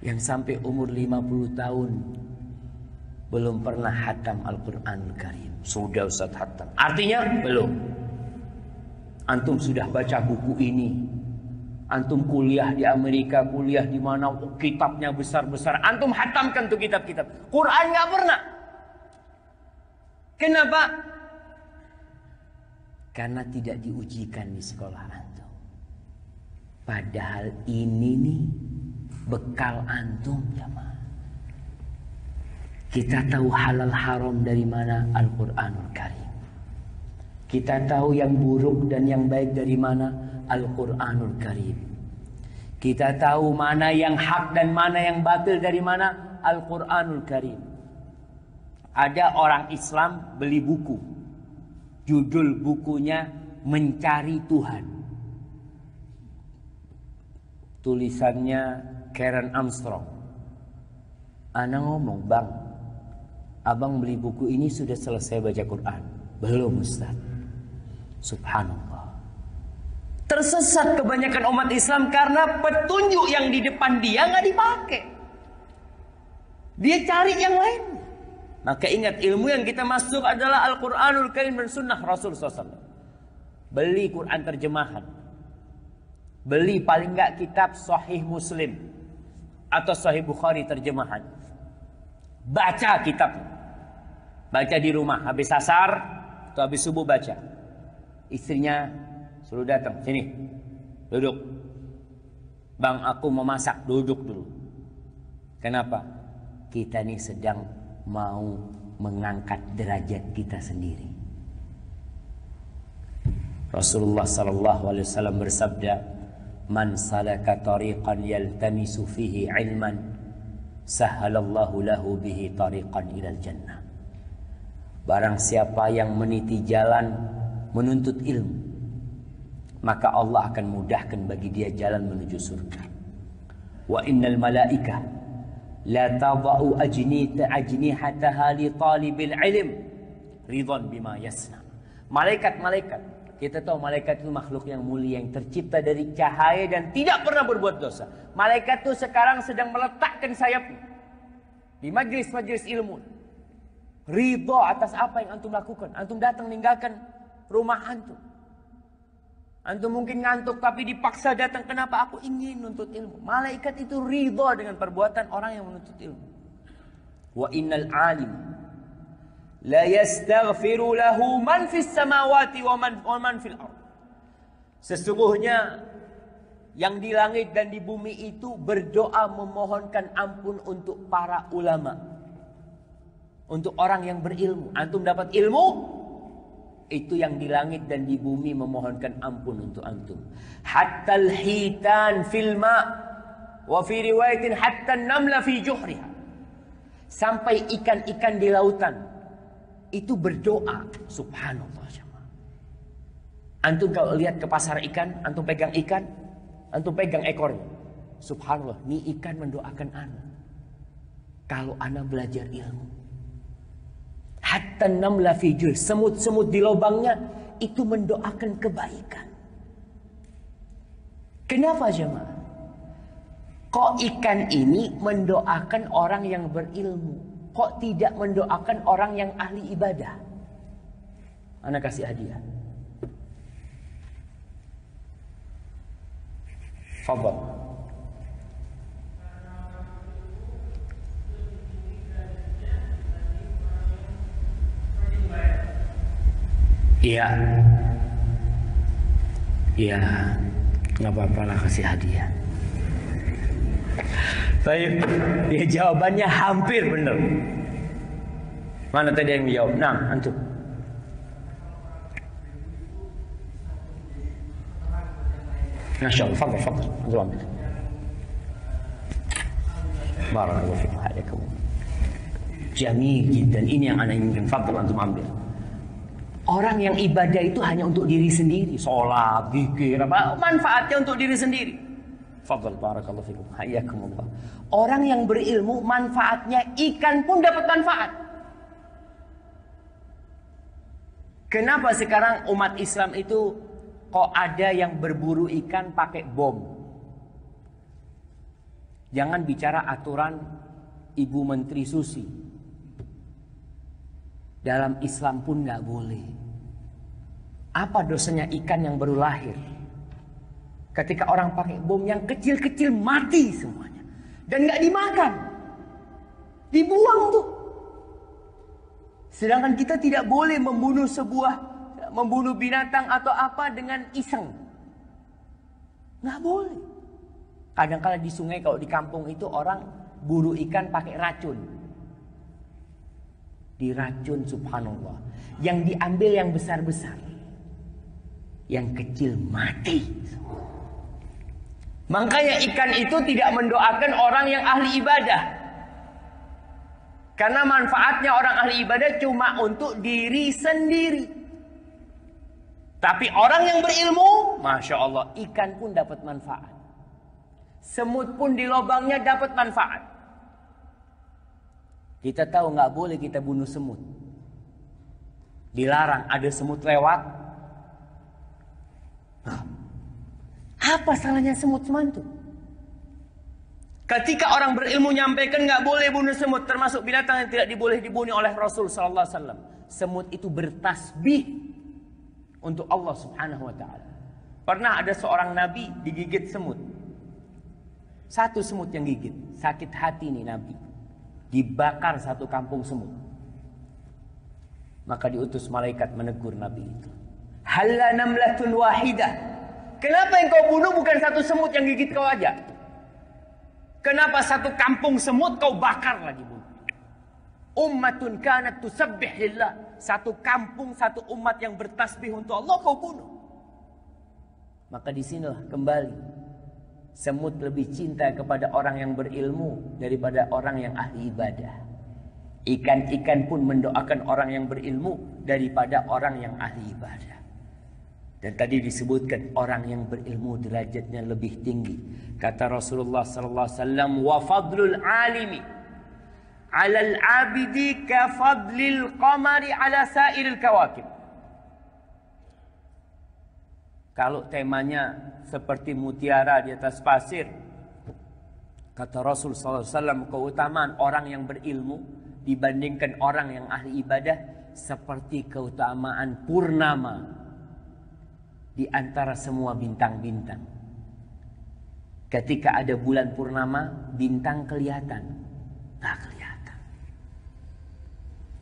yang sampai umur 50 tahun belum pernah hatam Al-Quranul Karim. Sudah Ustaz hatam. Artinya belum. Antum sudah baca buku ini. Antum kuliah di Amerika, kuliah di mana, kitabnya besar-besar. Antum hatamkan tuh kitab-kitab. Quran nggak pernah. Kenapa? Karena tidak diujikan di sekolah antum. Padahal ini nih bekal antum jamaah. Kita tahu halal haram dari mana? Al-Quranul Karim. Kita tahu yang buruk dan yang baik dari mana? Al-Quranul Karim. Kita tahu mana yang hak dan mana yang batil dari mana? Al-Quranul Karim. Ada orang Islam beli buku. Judul bukunya Mencari Tuhan. Tulisannya Karen Armstrong. Ana ngomong, Bang, abang beli buku ini sudah selesai baca Quran? Belum Ustaz. Subhanallah. Tersesat kebanyakan umat Islam karena petunjuk yang di depan dia nggak dipakai. Dia cari yang lain. Maka ingat, ilmu yang kita masuk adalah Al-Quranul Karim dan Sunnah Rasul SAW. Beli Quran terjemahan. Beli paling enggak kitab Sahih Muslim atau Sahih Bukhari terjemahan. Baca kitab. Baca di rumah. Habis asar atau habis subuh baca. Istrinya suruh datang. Sini. Duduk. Bang, aku mau masak. Duduk dulu. Kenapa? Kita ini sedang mau mengangkat derajat kita sendiri. Rasulullah SAW bersabda, "Man salaka tariqan yaltamisu fihi ilman, sahhalallahu lahu bihi tariqan ilal jannah." Barang siapa yang meniti jalan menuntut ilmu, maka Allah akan mudahkan bagi dia jalan menuju surga. Wa innal malaika la tadau ajnihataha li talibil ilm ridwan bima yasna. Malaikat-malaikat, kita tahu malaikat itu makhluk yang mulia yang tercipta dari cahaya dan tidak pernah berbuat dosa. Malaikat itu sekarang sedang meletakkan sayapnya di majlis-majlis ilmu. Ridha atas apa yang antum lakukan. Antum datang meninggalkan rumah antum. Antum mungkin ngantuk tapi dipaksa datang. Kenapa? Aku ingin menuntut ilmu. Malaikat itu ridha dengan perbuatan orang yang menuntut ilmu. Wa innal alim la yastaghfiru lahu man fis samawati wa man fil ard. Sesungguhnya yang di langit dan di bumi itu berdoa memohonkan ampun untuk para ulama. Untuk orang yang berilmu. Antum dapat ilmu, itu yang di langit dan di bumi memohonkan ampun untuk antum. Hatta al-hitan fil ma' wa fi riwayatin hatta an-namla fi juhriha. Sampai ikan-ikan di lautan itu berdoa. Subhanallah. Antum kalau lihat ke pasar ikan, antum pegang ikan, antum pegang ekornya. Subhanallah, ini ikan mendoakan ana. Kalau ana belajar ilmu. Hatta namla fi juhriha, semut-semut di lubangnya itu mendoakan kebaikan. Kenapa jemaah? Kok ikan ini mendoakan orang yang berilmu? Kok tidak mendoakan orang yang ahli ibadah? Ana kasih hadiah. Fadhal. Iya. Iya. Nggak apa-apa lah kasih hadiah. Baik. Ya jawabannya hampir benar. Mana tadi yang menjawab? Nah, antum. Masya Allah. Fadhal, fadhal. Antum ambil. Barakallahu fikum. Hayakum. Jamil jiddan. Ini yang ana inginkan. Fadhal, antum ambil. Orang yang ibadah itu hanya untuk diri sendiri. Sholat, zikir, apa manfaatnya untuk diri sendiri. Fadhal, barakallahu fikum. Hayakumullah. Orang yang berilmu manfaatnya ikan pun dapat manfaat. Kenapa sekarang umat Islam itu kok ada yang berburu ikan pakai bom? Jangan bicara aturan Ibu Menteri Susi. Dalam Islam pun nggak boleh. Apa dosanya ikan yang baru lahir? Ketika orang pakai bom yang kecil-kecil mati semuanya. Dan nggak dimakan. Dibuang tuh. Sedangkan kita tidak boleh membunuh binatang atau apa dengan iseng. Nggak boleh. Kadang-kadang di sungai kalau di kampung itu orang buru ikan pakai racun. Diracun, subhanallah. Yang diambil yang besar-besar. Yang kecil mati. Makanya ikan itu tidak mendoakan orang yang ahli ibadah. Karena manfaatnya orang ahli ibadah cuma untuk diri sendiri. Tapi orang yang berilmu, Masya Allah, ikan pun dapat manfaat. Semut pun di lubangnya dapat manfaat. Kita tahu nggak boleh kita bunuh semut. Dilarang, ada semut lewat. Apa salahnya semut semantu? Ketika orang berilmu nyampaikan nggak boleh bunuh semut, termasuk binatang yang tidak boleh dibunuh oleh Rasul Sallallahu Alaihi Wasallam. Semut itu bertasbih untuk Allah Subhanahu Wa Taala. Pernah ada seorang nabi digigit semut. Satu semut yang gigit. Sakit hati nih nabi. Dibakar satu kampung semut. Maka diutus malaikat menegur nabi itu. Halla namlatun wahidah. Kenapa yang kau bunuh bukan satu semut yang gigit kau aja? Kenapa satu kampung semut kau bakar lagi bunuh? Ummatun kanat tusabbih lillah. Satu kampung, satu umat yang bertasbih untuk Allah kau bunuh. Maka disinilah kembali semut lebih cinta kepada orang yang berilmu daripada orang yang ahli ibadah. Ikan-ikan pun mendoakan orang yang berilmu daripada orang yang ahli ibadah. Dan tadi disebutkan orang yang berilmu derajatnya lebih tinggi. Kata Rasulullah sallallahu alaihi wasallam, "Wa fadlul alimi 'alal 'abidi ka fadlil qamari 'ala sa'iril kawakib." Kalau temanya seperti mutiara di atas pasir, kata Rasul sallallahu alaihi wasallam, keutamaan orang yang berilmu dibandingkan orang yang ahli ibadah seperti keutamaan purnama di antara semua bintang-bintang. Ketika ada bulan purnama, bintang kelihatan, tak kelihatan.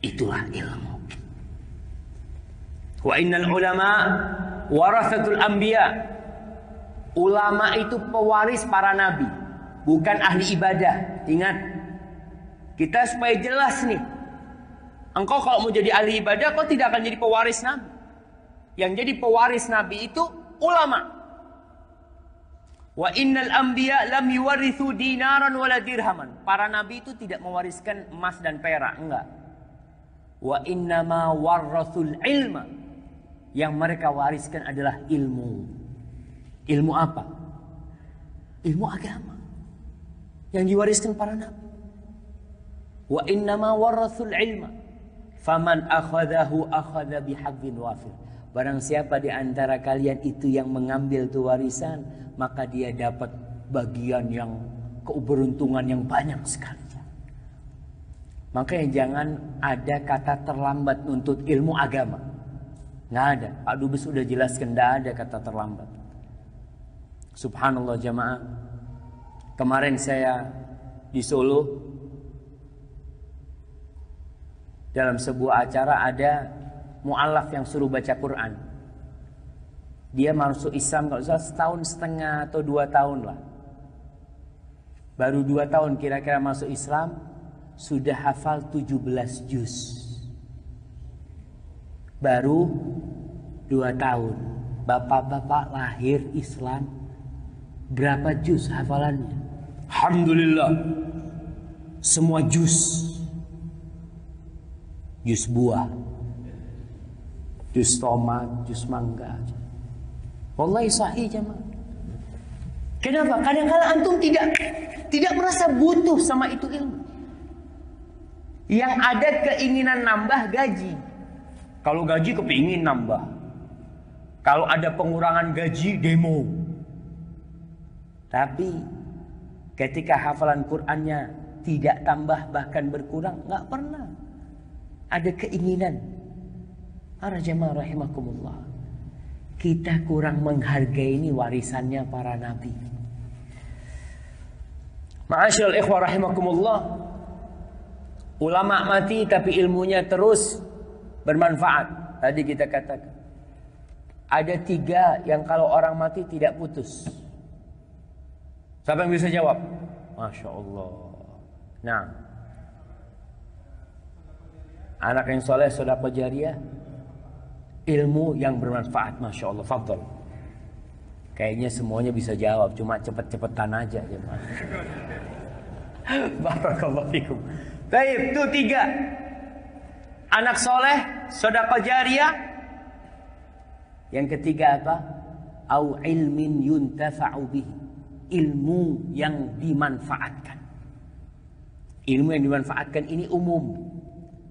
Itulah ilmu. Wa innal ulama warasatul anbiya. Ulama itu pewaris para nabi, bukan ahli ibadah. Ingat, kita supaya jelas nih. Engkau kalau mau jadi ahli ibadah, kau tidak akan jadi pewaris nabi. Yang jadi pewaris nabi itu ulama. Wa innal anbiya lam yuwarithu dinaran wala dirhaman. Para nabi itu tidak mewariskan emas dan perak, enggak. Wa innama warathul ilma. Yang mereka wariskan adalah ilmu. Ilmu apa? Ilmu agama. Yang diwariskan para nabi. Wa innama warathul ilma. Faman akhadahu akhadha bihaqqin wafir. Barang siapa di antara kalian itu yang mengambil itu warisan, maka dia dapat bagian yang keberuntungan yang banyak sekali. Makanya jangan ada kata terlambat untuk ilmu agama. Nggak ada. Pak Dubes sudah jelaskan, nggak ada kata terlambat. Subhanallah jamaah. Kemarin saya di Solo, dalam sebuah acara ada mu'alaf yang suruh baca Quran. Dia masuk Islam kalau salah setahun setengah atau 2 tahun lah. Baru 2 tahun kira-kira masuk Islam, sudah hafal 17 juz. Baru 2 tahun. Bapak-bapak lahir Islam, berapa juz hafalannya? Alhamdulillah, semua juz. Juz buah, jus tomat, jus mangga. Wallahi sahih jemaah. Kenapa? Kadang-kadang antum tidak merasa butuh sama itu ilmu. Yang ada keinginan nambah gaji. Kalau gaji kepingin nambah. Kalau ada pengurangan gaji, demo. Tapi ketika hafalan Qur'annya tidak tambah bahkan berkurang, nggak pernah. Ada keinginan. Para jemaah rahimakumullah, kita kurang menghargai ini warisannya para nabi. Ma'asyiral ikhwah rahimakumullah, ulama mati tapi ilmunya terus bermanfaat. Tadi kita katakan ada 3 yang kalau orang mati tidak putus. Siapa yang bisa jawab? Masya Allah. Nah, anak yang soleh, sedekah jariyah, ilmu yang bermanfaat. Masya Allah, fadl. Kayaknya semuanya bisa jawab, cuma cepet-cepetan aja. Barakallahu fikum. Baik, itu 3. Anak soleh, sedekah jariyah. Yang ketiga apa? Au ilmin yuntafa'u bihi. Ilmu yang dimanfaatkan. Ilmu yang dimanfaatkan ini umum.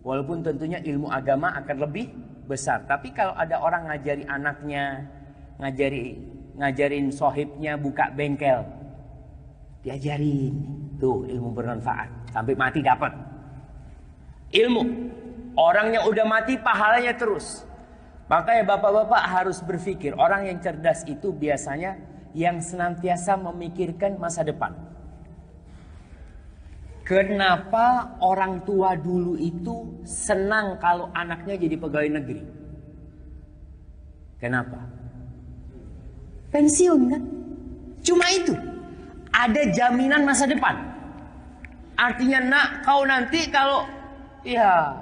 Walaupun tentunya ilmu agama akan lebih besar. Tapi kalau ada orang ngajari anaknya, ngajarin sohibnya buka bengkel, diajarin, tuh ilmu bermanfaat. Sampai mati dapat ilmu. Orangnya udah mati, pahalanya terus. Makanya bapak-bapak harus berpikir, orang yang cerdas itu biasanya yang senantiasa memikirkan masa depan. Kenapa orang tua dulu itu senang kalau anaknya jadi pegawai negeri? Kenapa? Pensiun kan? Cuma itu. Ada jaminan masa depan. Artinya nak, kau nanti kalau ya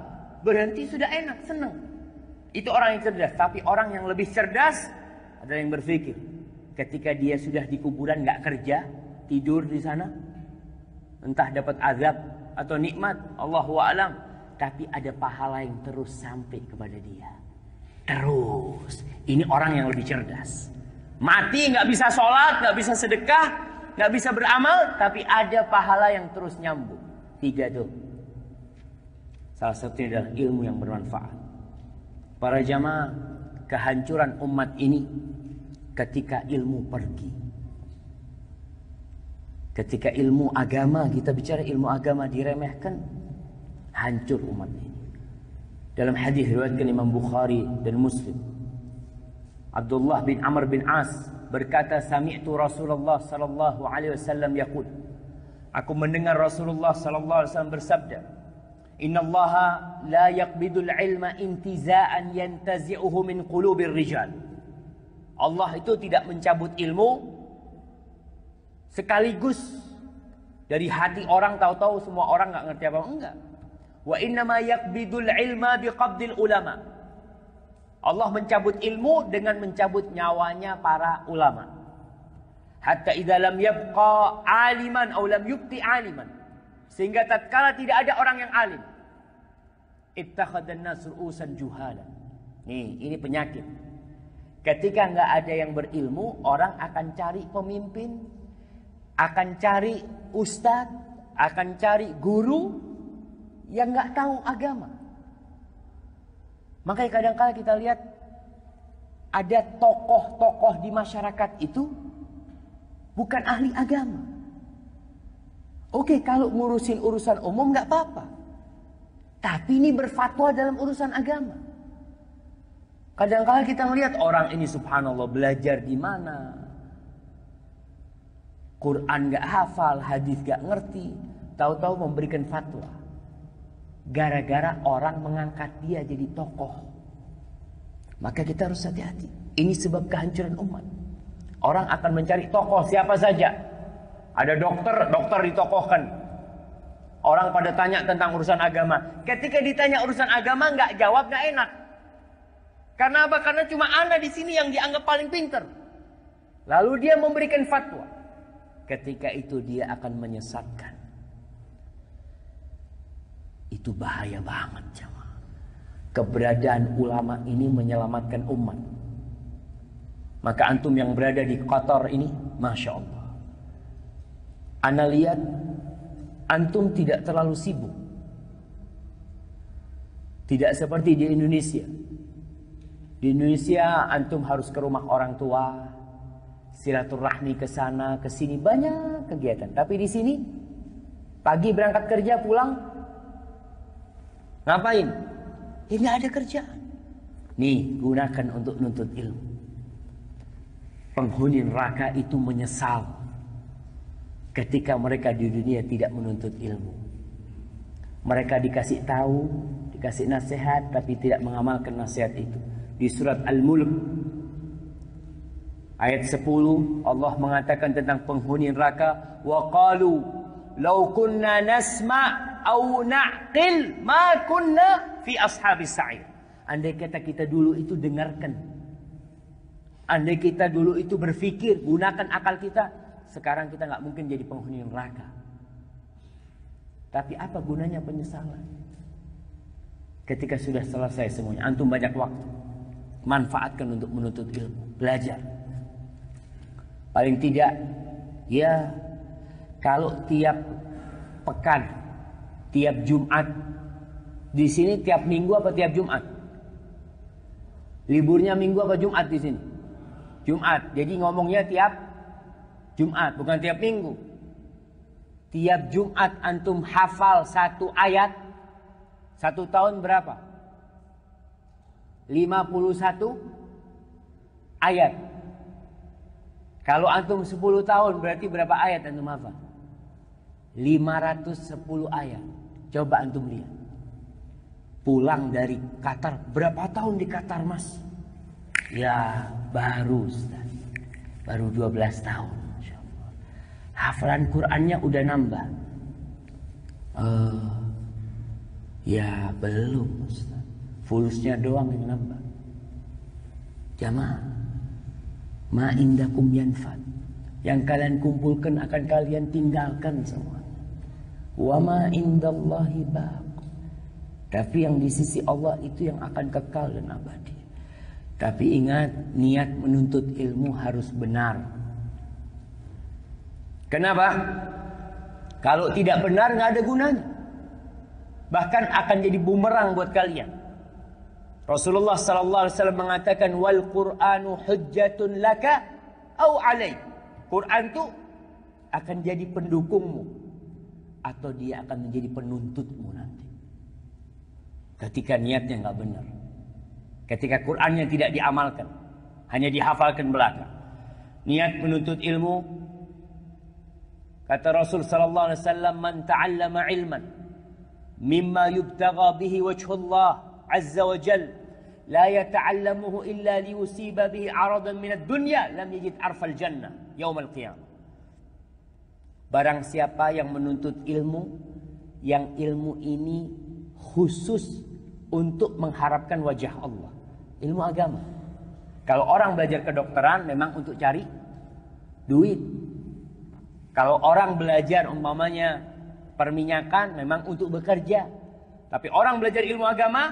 berhenti sudah enak, senang. Itu orang yang cerdas. Tapi orang yang lebih cerdas ada yang berpikir, ketika dia sudah di kuburan nggak kerja, tidur di sana, entah dapat azab atau nikmat, Allahu a'lam, tapi ada pahala yang terus sampai kepada dia. Terus, ini orang yang lebih cerdas. Mati nggak bisa sholat, nggak bisa sedekah, nggak bisa beramal, tapi ada pahala yang terus nyambung. 3 tuh. Salah satunya adalah ilmu yang bermanfaat. Para jamaah, kehancuran umat ini ketika ilmu pergi. Ketika ilmu agama, kita bicara ilmu agama diremehkan, hancur umat ini. Dalam hadis riwayatkan Imam Bukhari dan Muslim, Abdullah bin Amr bin As berkata, sami'tu Rasulullah sallallahu alaihi wasallam yaqul, aku mendengar Rasulullah sallallahu alaihi wasallam bersabda, innallaha la yaqbidul ilma intiza'an yantazi'uhu min qulubir rijal. Allah itu tidak mencabut ilmu sekaligus dari hati orang, tahu-tahu semua orang nggak ngerti apa, enggak. Wa innama yaqbidul ilma biqabdil ulama. Allah mencabut ilmu dengan mencabut nyawanya para ulama. Hatta idza lam yabqa aliman aw lam yubqi aliman. Sehingga tatkala tidak ada orang yang alim, ittakhadhan nas ru'usan juhala. Nih, ini penyakit. Ketika nggak ada yang berilmu, orang akan cari pemimpin, akan cari ustadz, akan cari guru yang nggak tahu agama. Makanya kadang-kala kita lihat ada tokoh-tokoh di masyarakat itu bukan ahli agama. Oke, kalau ngurusin urusan umum nggak apa-apa. Tapi ini berfatwa dalam urusan agama. Kadang-kala kita melihat orang ini subhanallah belajar di mana, Quran nggak hafal, hadis nggak ngerti, tahu-tahu memberikan fatwa. Gara-gara orang mengangkat dia jadi tokoh. Maka kita harus hati-hati. Ini sebab kehancuran umat. Orang akan mencari tokoh siapa saja. Ada dokter ditokohkan. Orang pada tanya tentang urusan agama. Ketika ditanya urusan agama nggak jawab, nggak enak. Karena apa? Karena cuma ana di sini yang dianggap paling pintar. Lalu dia memberikan fatwa. Ketika itu dia akan menyesatkan. Itu bahaya banget jemaah. Keberadaan ulama ini menyelamatkan umat. Maka antum yang berada di Qatar ini, Masya Allah, ana lihat antum tidak terlalu sibuk. Tidak seperti di Indonesia. Di Indonesia antum harus ke rumah orang tua, silaturahmi ke sana, ke sini, banyak kegiatan. Tapi di sini pagi berangkat kerja, pulang ngapain? Ya nggak ada kerjaan. Nih, gunakan untuk nuntut ilmu. Penghuni neraka itu menyesal ketika mereka di dunia tidak menuntut ilmu. Mereka dikasih tahu, dikasih nasihat, tapi tidak mengamalkan nasihat itu. Di surat Al-Mulk ayat 10 Allah mengatakan tentang penghuni neraka, wa qalu law kunna nasma' aw na'qil ma kunna fi ashabis sa'ir. Andai kata kita dulu itu dengarkan, andai kita dulu itu berpikir, gunakan akal kita, sekarang kita nggak mungkin jadi penghuni neraka. Tapi apa gunanya penyesalan? Ketika sudah selesai semuanya, antum banyak waktu, manfaatkan untuk menuntut ilmu, belajar. Paling tidak, ya kalau tiap pekan, tiap Jumat, di sini tiap minggu apa tiap Jumat? Liburnya minggu apa Jumat di sini? Jumat. Jadi ngomongnya tiap Jumat, bukan tiap minggu. Tiap Jumat antum hafal 1 ayat, 1 tahun berapa? 51 ayat. Kalau antum 10 tahun berarti berapa ayat antum hafal? 510 ayat. Coba antum lihat. Pulang dari Qatar, berapa tahun di Qatar, Mas? Ya, baru Ustaz. Baru 12 tahun. Insyaallah. Hafalan Qur'annya udah nambah. Ya, belum Ustaz. Fulusnya doang yang nambah. Jamaah, ma indakum yanfad. Yang kalian kumpulkan akan kalian tinggalkan semua. Wa ma indallahi baq. Tapi yang di sisi Allah itu yang akan kekal dan abadi. Tapi ingat, niat menuntut ilmu harus benar. Kenapa? Kalau tidak benar nggak ada gunanya. Bahkan akan jadi bumerang buat kalian. Rasulullah sallallahu alaihi wasallam mengatakan, wal Qur'anu hujjatun laka au alaik. Quran itu akan jadi pendukungmu atau dia akan menjadi penuntutmu nanti. Ketika niatnya nggak benar, ketika Qur'annya tidak diamalkan, hanya dihafalkan belaka. Niat menuntut ilmu, kata Rasul sallallahu alaihi wasallam, man ta'allama ilman mimma yubtagha bihi wajhullah azza wa jal la yata'allamuhu illa liyusiba bihi 'aradan min ad-dunya lam yajid arfal jannah yaumal qiyamah. Barang siapa yang menuntut ilmu, yang ilmu ini khusus untuk mengharapkan wajah Allah, ilmu agama. Kalau orang belajar kedokteran memang untuk cari duit. Kalau orang belajar umpamanya perminyakan memang untuk bekerja. Tapi orang belajar ilmu agama,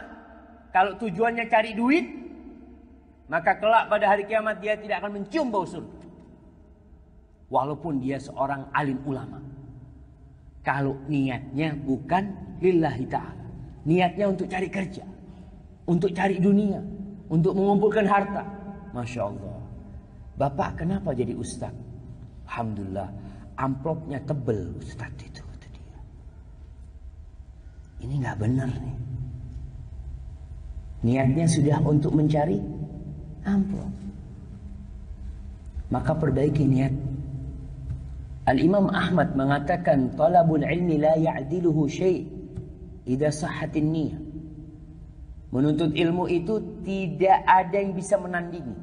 kalau tujuannya cari duit, maka kelak pada hari kiamat dia tidak akan mencium bau surga. Walaupun dia seorang alim ulama. Kalau niatnya bukan lillahi ta'ala. Niatnya untuk cari kerja, untuk cari dunia, untuk mengumpulkan harta. Masya Allah. Bapak kenapa jadi ustaz? Alhamdulillah, amplopnya tebel ustaz itu, kata dia. Ini nggak benar nih. Niatnya sudah untuk mencari amplop. Maka perbaiki niat. Al-Imam Ahmad mengatakan, talabul ilmi la ya'diluhu syai' idza sahhatin niyah. Menuntut ilmu itu tidak ada yang bisa menandingi.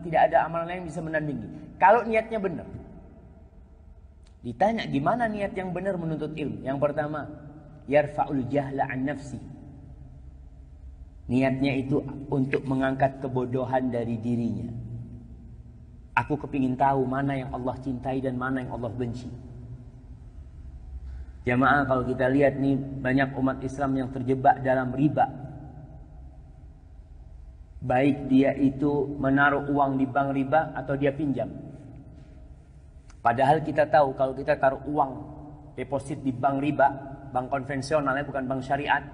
Tidak ada amalan lain yang bisa menandingi. Kalau niatnya benar. Ditanya gimana niat yang benar menuntut ilmu? Yang pertama, yarfa'ul jahla an nafsi. Niatnya itu untuk mengangkat kebodohan dari dirinya. Aku kepingin tahu mana yang Allah cintai dan mana yang Allah benci. Jamaah, kalau kita lihat nih, banyak umat Islam yang terjebak dalam riba. Baik dia itu menaruh uang di bank riba atau dia pinjam. Padahal kita tahu kalau kita taruh uang deposit di bank riba, bank konvensionalnya bukan bank syariat.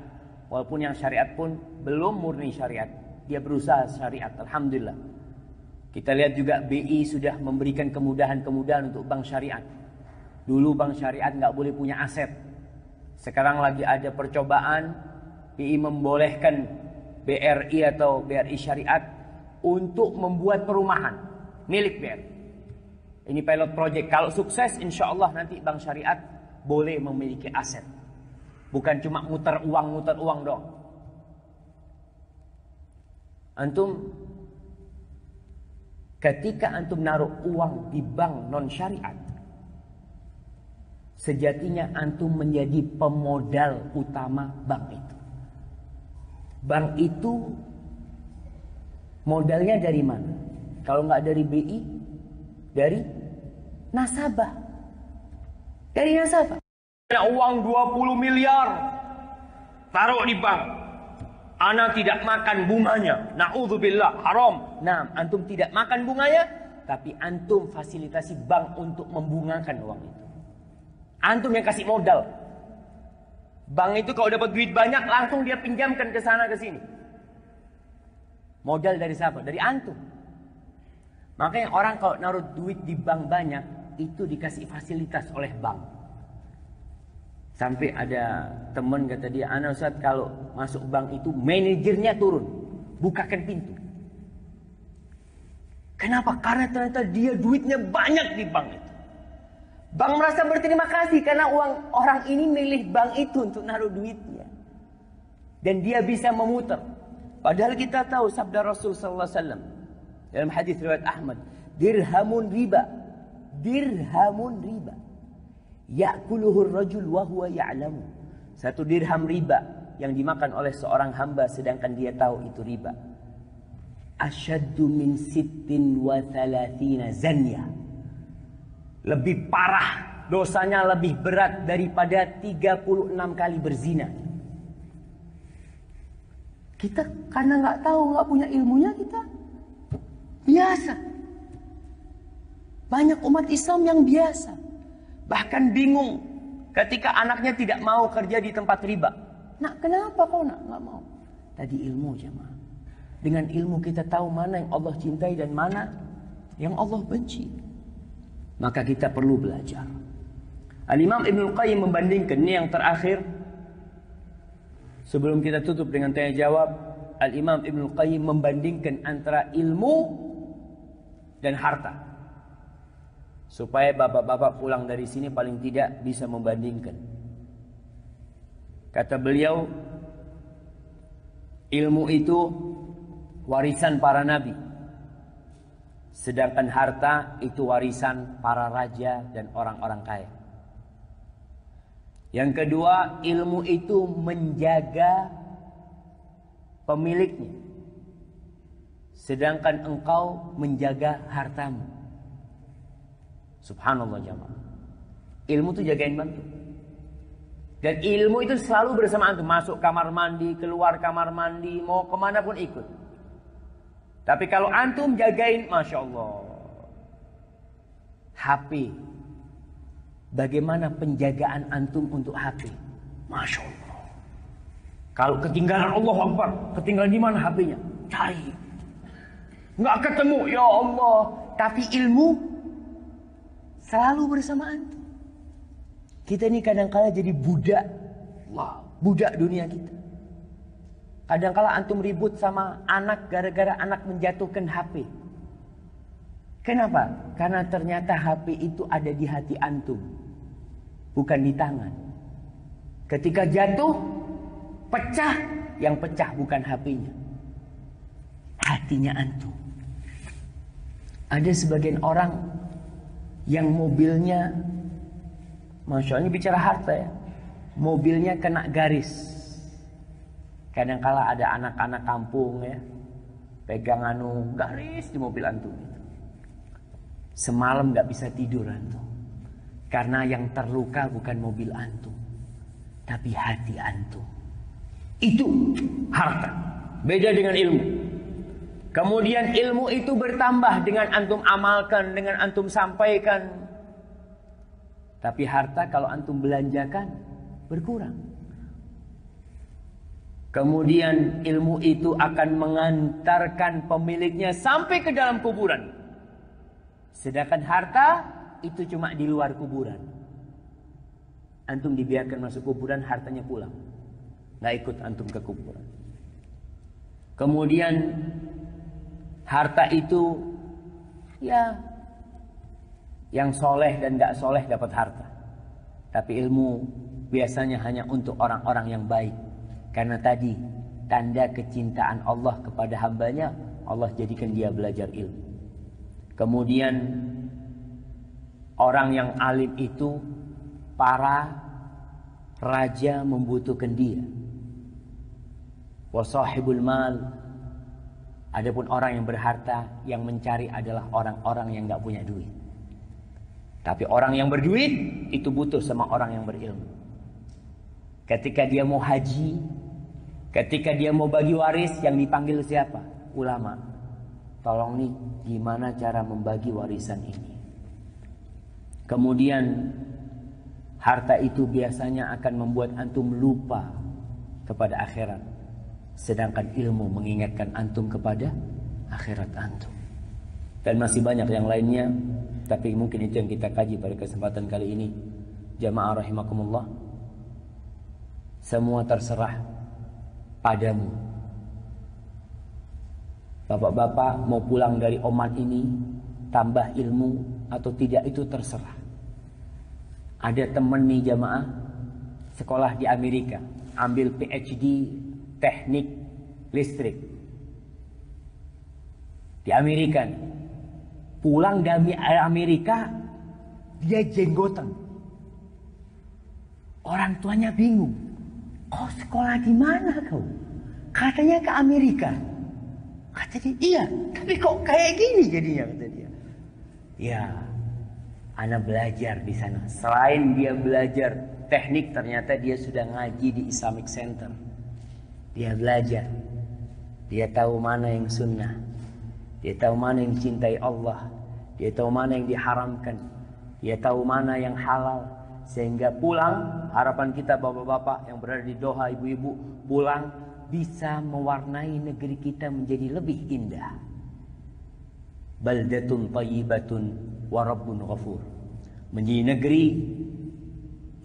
Walaupun yang syariat pun belum murni syariat, dia berusaha syariat, alhamdulillah. Kita lihat juga BI sudah memberikan kemudahan-kemudahan untuk bank syariat. Dulu bank syariat nggak boleh punya aset. Sekarang lagi ada percobaan BI membolehkan BRI atau BRI syariat untuk membuat perumahan milik BRI. Ini pilot project. Kalau sukses, insya Allah nanti bank syariat boleh memiliki aset. Bukan cuma muter uang dong. Antum, ketika antum naruh uang di bank non syariat, sejatinya antum menjadi pemodal utama bank itu. Bank itu modalnya dari mana? Kalau nggak dari BI, dari nasabah. Dari nasabah. Uang 20 miliar taruh di bank. Ana tidak makan bunganya. Na'udzubillah, haram. Nah, antum tidak makan bunganya, tapi antum fasilitasi bank untuk membungakan uang itu. Antum yang kasih modal. Bank itu kalau dapat duit banyak langsung dia pinjamkan ke sana ke sini. Modal dari siapa? Dari antum. Makanya orang kalau naruh duit di bank banyak itu dikasih fasilitas oleh bank. Sampai ada teman kata dia, "Ana Ustaz, kalau masuk bank itu manajernya turun." bukakan pintu. Kenapa? Karena ternyata dia duitnya banyak di bank itu. Bank merasa berterima kasih karena uang orang ini milih bank itu untuk naruh duitnya. Dan dia bisa memutar. Padahal kita tahu sabda Rasul sallallahu alaihi wasallam dalam hadis riwayat Ahmad, dirhamun riba. Dirhamun riba. Ya'kuluhu ar-rajul wa huwa ya'lamu. Satu dirham riba yang dimakan oleh seorang hamba sedangkan dia tahu itu riba. Asyaddu min 36 zanya. Lebih parah, dosanya lebih berat daripada 36 kali berzina. Kita karena nggak tahu, nggak punya ilmunya, kita biasa. Banyak umat Islam yang biasa, bahkan bingung ketika anaknya tidak mau kerja di tempat riba. Nak, kenapa kau nak nggak mau? Tadi ilmu jemaah. Dengan ilmu kita tahu mana yang Allah cintai dan mana yang Allah benci. Maka kita perlu belajar. Al-Imam Ibnul Qayyim membandingkan, ini yang terakhir. Sebelum kita tutup dengan tanya jawab, Al-Imam Ibnul Qayyim membandingkan antara ilmu dan harta. Supaya bapak-bapak pulang dari sini paling tidak bisa membandingkan. Kata beliau, ilmu itu warisan para nabi. Sedangkan harta itu warisan para raja dan orang-orang kaya. Yang kedua, ilmu itu menjaga pemiliknya. Sedangkan engkau menjaga hartamu. Subhanallah jamaah. Ilmu itu jagain bantu. Dan ilmu itu selalu bersama antum. Masuk kamar mandi, keluar kamar mandi, mau kemana pun ikut. Tapi kalau antum jagain, Masya Allah. HP. Bagaimana penjagaan antum untuk HP? Masya Allah. Kalau ketinggalan, Allah Akbar. Ketinggalan di mana HP-nya? Cari. Nggak ketemu, ya Allah. Tapi ilmu selalu bersama antum. Kita ini kadang-kala jadi budak. Wah, budak dunia kita. Kadang-kala antum ribut sama anak gara-gara anak menjatuhkan HP. Kenapa? Karena ternyata HP itu ada di hati antum, bukan di tangan. Ketika jatuh, pecah, yang pecah bukan HP-nya, hatinya antum. Ada sebagian orang yang mobilnya, Masya Allah, ini bicara harta ya, mobilnya kena garis. Kadang-kala ada anak-anak kampung ya, pegang garis di mobil antum itu. Semalam gak bisa tidur antum. Karena yang terluka bukan mobil antum, tapi hati antum. Itu harta. Beda dengan ilmu. Kemudian ilmu itu bertambah dengan antum amalkan, dengan antum sampaikan. Tapi harta kalau antum belanjakan berkurang. Kemudian ilmu itu akan mengantarkan pemiliknya sampai ke dalam kuburan. Sedangkan harta itu cuma di luar kuburan. Antum dibiarkan masuk kuburan, hartanya pulang. Nggak ikut antum ke kuburan. Kemudian harta itu ya, yang soleh dan nggak soleh dapat harta. Tapi ilmu biasanya hanya untuk orang-orang yang baik. Karena tadi tanda kecintaan Allah kepada hambanya, Allah jadikan dia belajar ilmu. Kemudian orang yang alim itu, para raja membutuhkan dia. Wasahibul mal. Adapun orang yang berharta, yang mencari adalah orang-orang yang nggak punya duit. Tapi orang yang berduit itu butuh sama orang yang berilmu. Ketika dia mau haji, ketika dia mau bagi waris, yang dipanggil siapa? Ulama. Tolong nih, gimana cara membagi warisan ini? Kemudian harta itu biasanya akan membuat antum lupa kepada akhirat. Sedangkan ilmu mengingatkan antum kepada akhirat antum. Dan masih banyak yang lainnya, tapi mungkin itu yang kita kaji pada kesempatan kali ini. Jamaah rahimakumullah, semua terserah padamu. Bapak-bapak mau pulang dari Oman ini tambah ilmu atau tidak itu terserah. Ada temen nih jamaah sekolah di Amerika, ambil PhD teknik listrik di Amerika nih. Pulang dari Amerika dia jenggotan. Orang tuanya bingung. Kau sekolah di mana kau? Katanya ke Amerika. Kata dia, iya, tapi kok kayak gini jadinya, kata dia. Ya, anak belajar di sana. Selain dia belajar teknik, ternyata dia sudah ngaji di Islamic Center. Dia belajar. Dia tahu mana yang sunnah. Dia tahu mana yang cintai Allah. Dia tahu mana yang diharamkan. Dia tahu mana yang halal. Sehingga pulang, harapan kita bapak-bapak yang berada di Doha, ibu-ibu, pulang bisa mewarnai negeri kita menjadi lebih indah. Baldatun thayyibatun wa rabbun ghafur. Menjadi negeri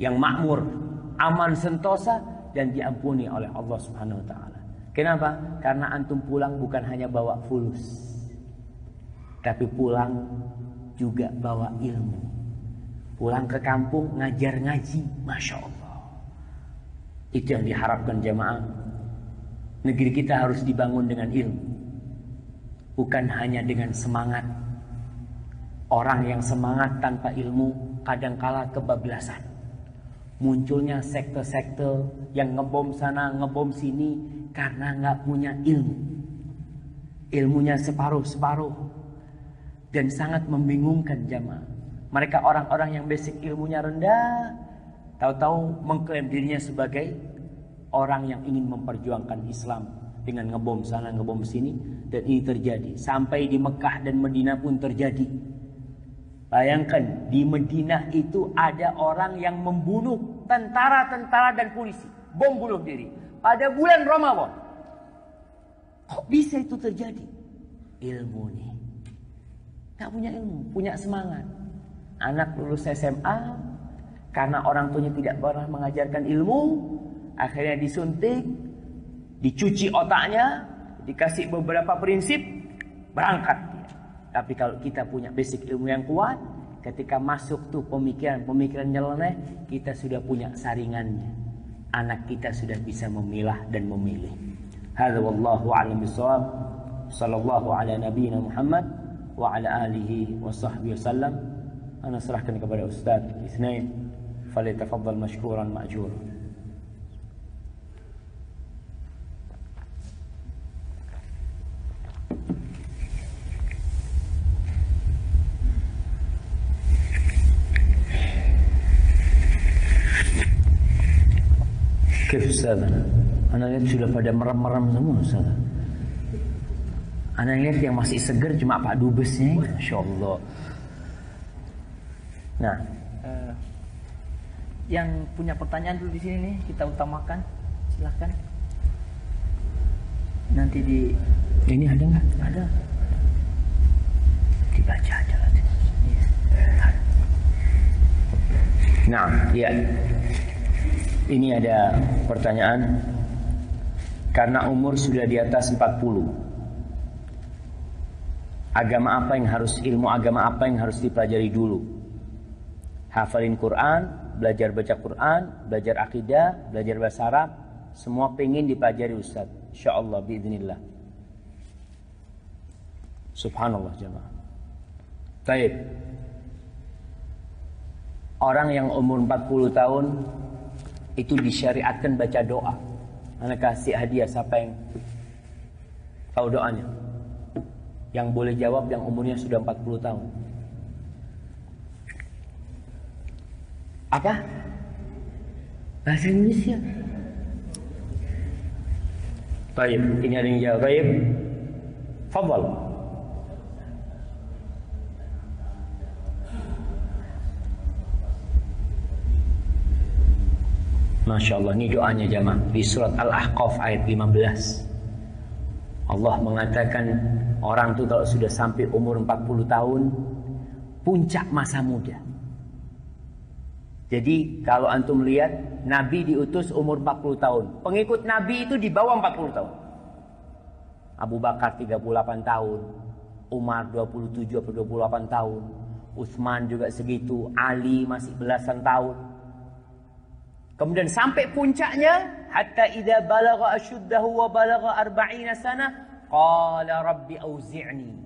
yang makmur, aman sentosa dan diampuni oleh Allah Subhanahu wa taala. Kenapa? Karena antum pulang bukan hanya bawa fulus, tapi pulang juga bawa ilmu. Pulang ke kampung ngajar ngaji, Masya Allah. Itu yang diharapkan jamaah. Negeri kita harus dibangun dengan ilmu, bukan hanya dengan semangat. Orang yang semangat tanpa ilmu kadangkala kebablasan. Munculnya sekte-sekte yang ngebom sana, ngebom sini karena nggak punya ilmu. Ilmunya separuh-separuh dan sangat membingungkan jamaah. Mereka orang-orang yang basic ilmunya rendah, tahu-tahu mengklaim dirinya sebagai orang yang ingin memperjuangkan Islam dengan ngebom sana, ngebom sini, dan ini terjadi. Sampai di Mekah dan Madinah pun terjadi. Bayangkan, di Madinah itu ada orang yang membunuh tentara-tentara dan polisi. Bom bunuh diri. Pada bulan Ramadan. Kok bisa itu terjadi? Ilmu nih. Gak punya ilmu, punya semangat. Anak lulus SMA, karena orang tuanya tidak pernah mengajarkan ilmu, akhirnya disuntik, dicuci otaknya, dikasih beberapa prinsip, berangkat dia. Tapi kalau kita punya basic ilmu yang kuat, ketika masuk tuh pemikiran nyeleneh, kita sudah punya saringannya. Anak kita sudah bisa memilah dan memilih. Hadza wallahu a'lam bishawab. Sallallahu ala nabiyyina Muhammad wa ala alihi wa sahbihi wasallam. Ana serahkan kepada Ustaz Isnain. Falyatafaddal mashkuran ma'juran. Kif Ustaz? Ana lihat sudah pada merem-merem semua Ustaz. Ana lihat yang masih seger cuma Pak Dubesnya, insyaallah. Nah, yang punya pertanyaan dulu di sini nih kita utamakan, silahkan. Nanti di ini ada nggak? ada. Dibaca aja lah. Nah, ya. Ini ada pertanyaan. Karena umur sudah di atas 40. Ilmu agama apa yang harus dipelajari dulu? Hafalin Quran, belajar baca Quran, belajar akidah, belajar bahasa Arab, semua pengen dipelajari Ustaz. Insyaallah biiznillah. Subhanallah jemaah. Baik. Orang yang umur 40 tahun itu disyariatkan baca doa. Ana kasih hadiah siapa yang tahu doanya? Yang boleh jawab yang umurnya sudah 40 tahun. Apa? Bahasa Indonesia. Baik, ini ada yang jawab. Baik. Fadhal. Masya Allah, ini doanya jamaah di surat Al-Ahqaf ayat 15. Allah mengatakan orang itu kalau sudah sampai umur 40 tahun puncak masa muda. Jadi kalau antum lihat Nabi diutus umur 40 tahun. Pengikut Nabi itu di bawah 40 tahun. Abu Bakar 38 tahun, Umar 27 atau 28 tahun, Utsman juga segitu, Ali masih belasan tahun. Kemudian sampai puncaknya, hatta idza balagha ashuddahu wa balagha 40 sana, qala rabbi auzi'ni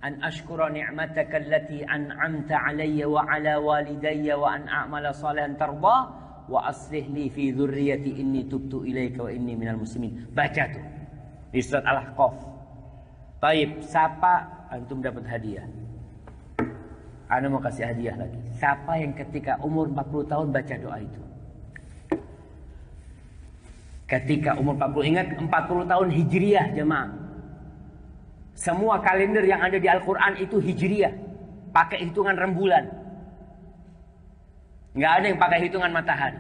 an ashkura ni'mataka allati an'amta 'alayya wa 'ala walidayya wa an a'mala salihan tardah wa aslih li fi dzurriyyati inni tubtu ilaika wa inni minal muslimin. Baca tuh di surat Al-Ahqaf. Taib, siapa antum dapat hadiah? Ana mau kasih hadiah lagi. Siapa yang ketika umur 40 tahun baca doa itu? Ketika umur 40, ingat 40 tahun Hijriyah jemaah. Semua kalender yang ada di Al-Quran itu Hijriyah, pakai hitungan rembulan. Nggak ada yang pakai hitungan matahari.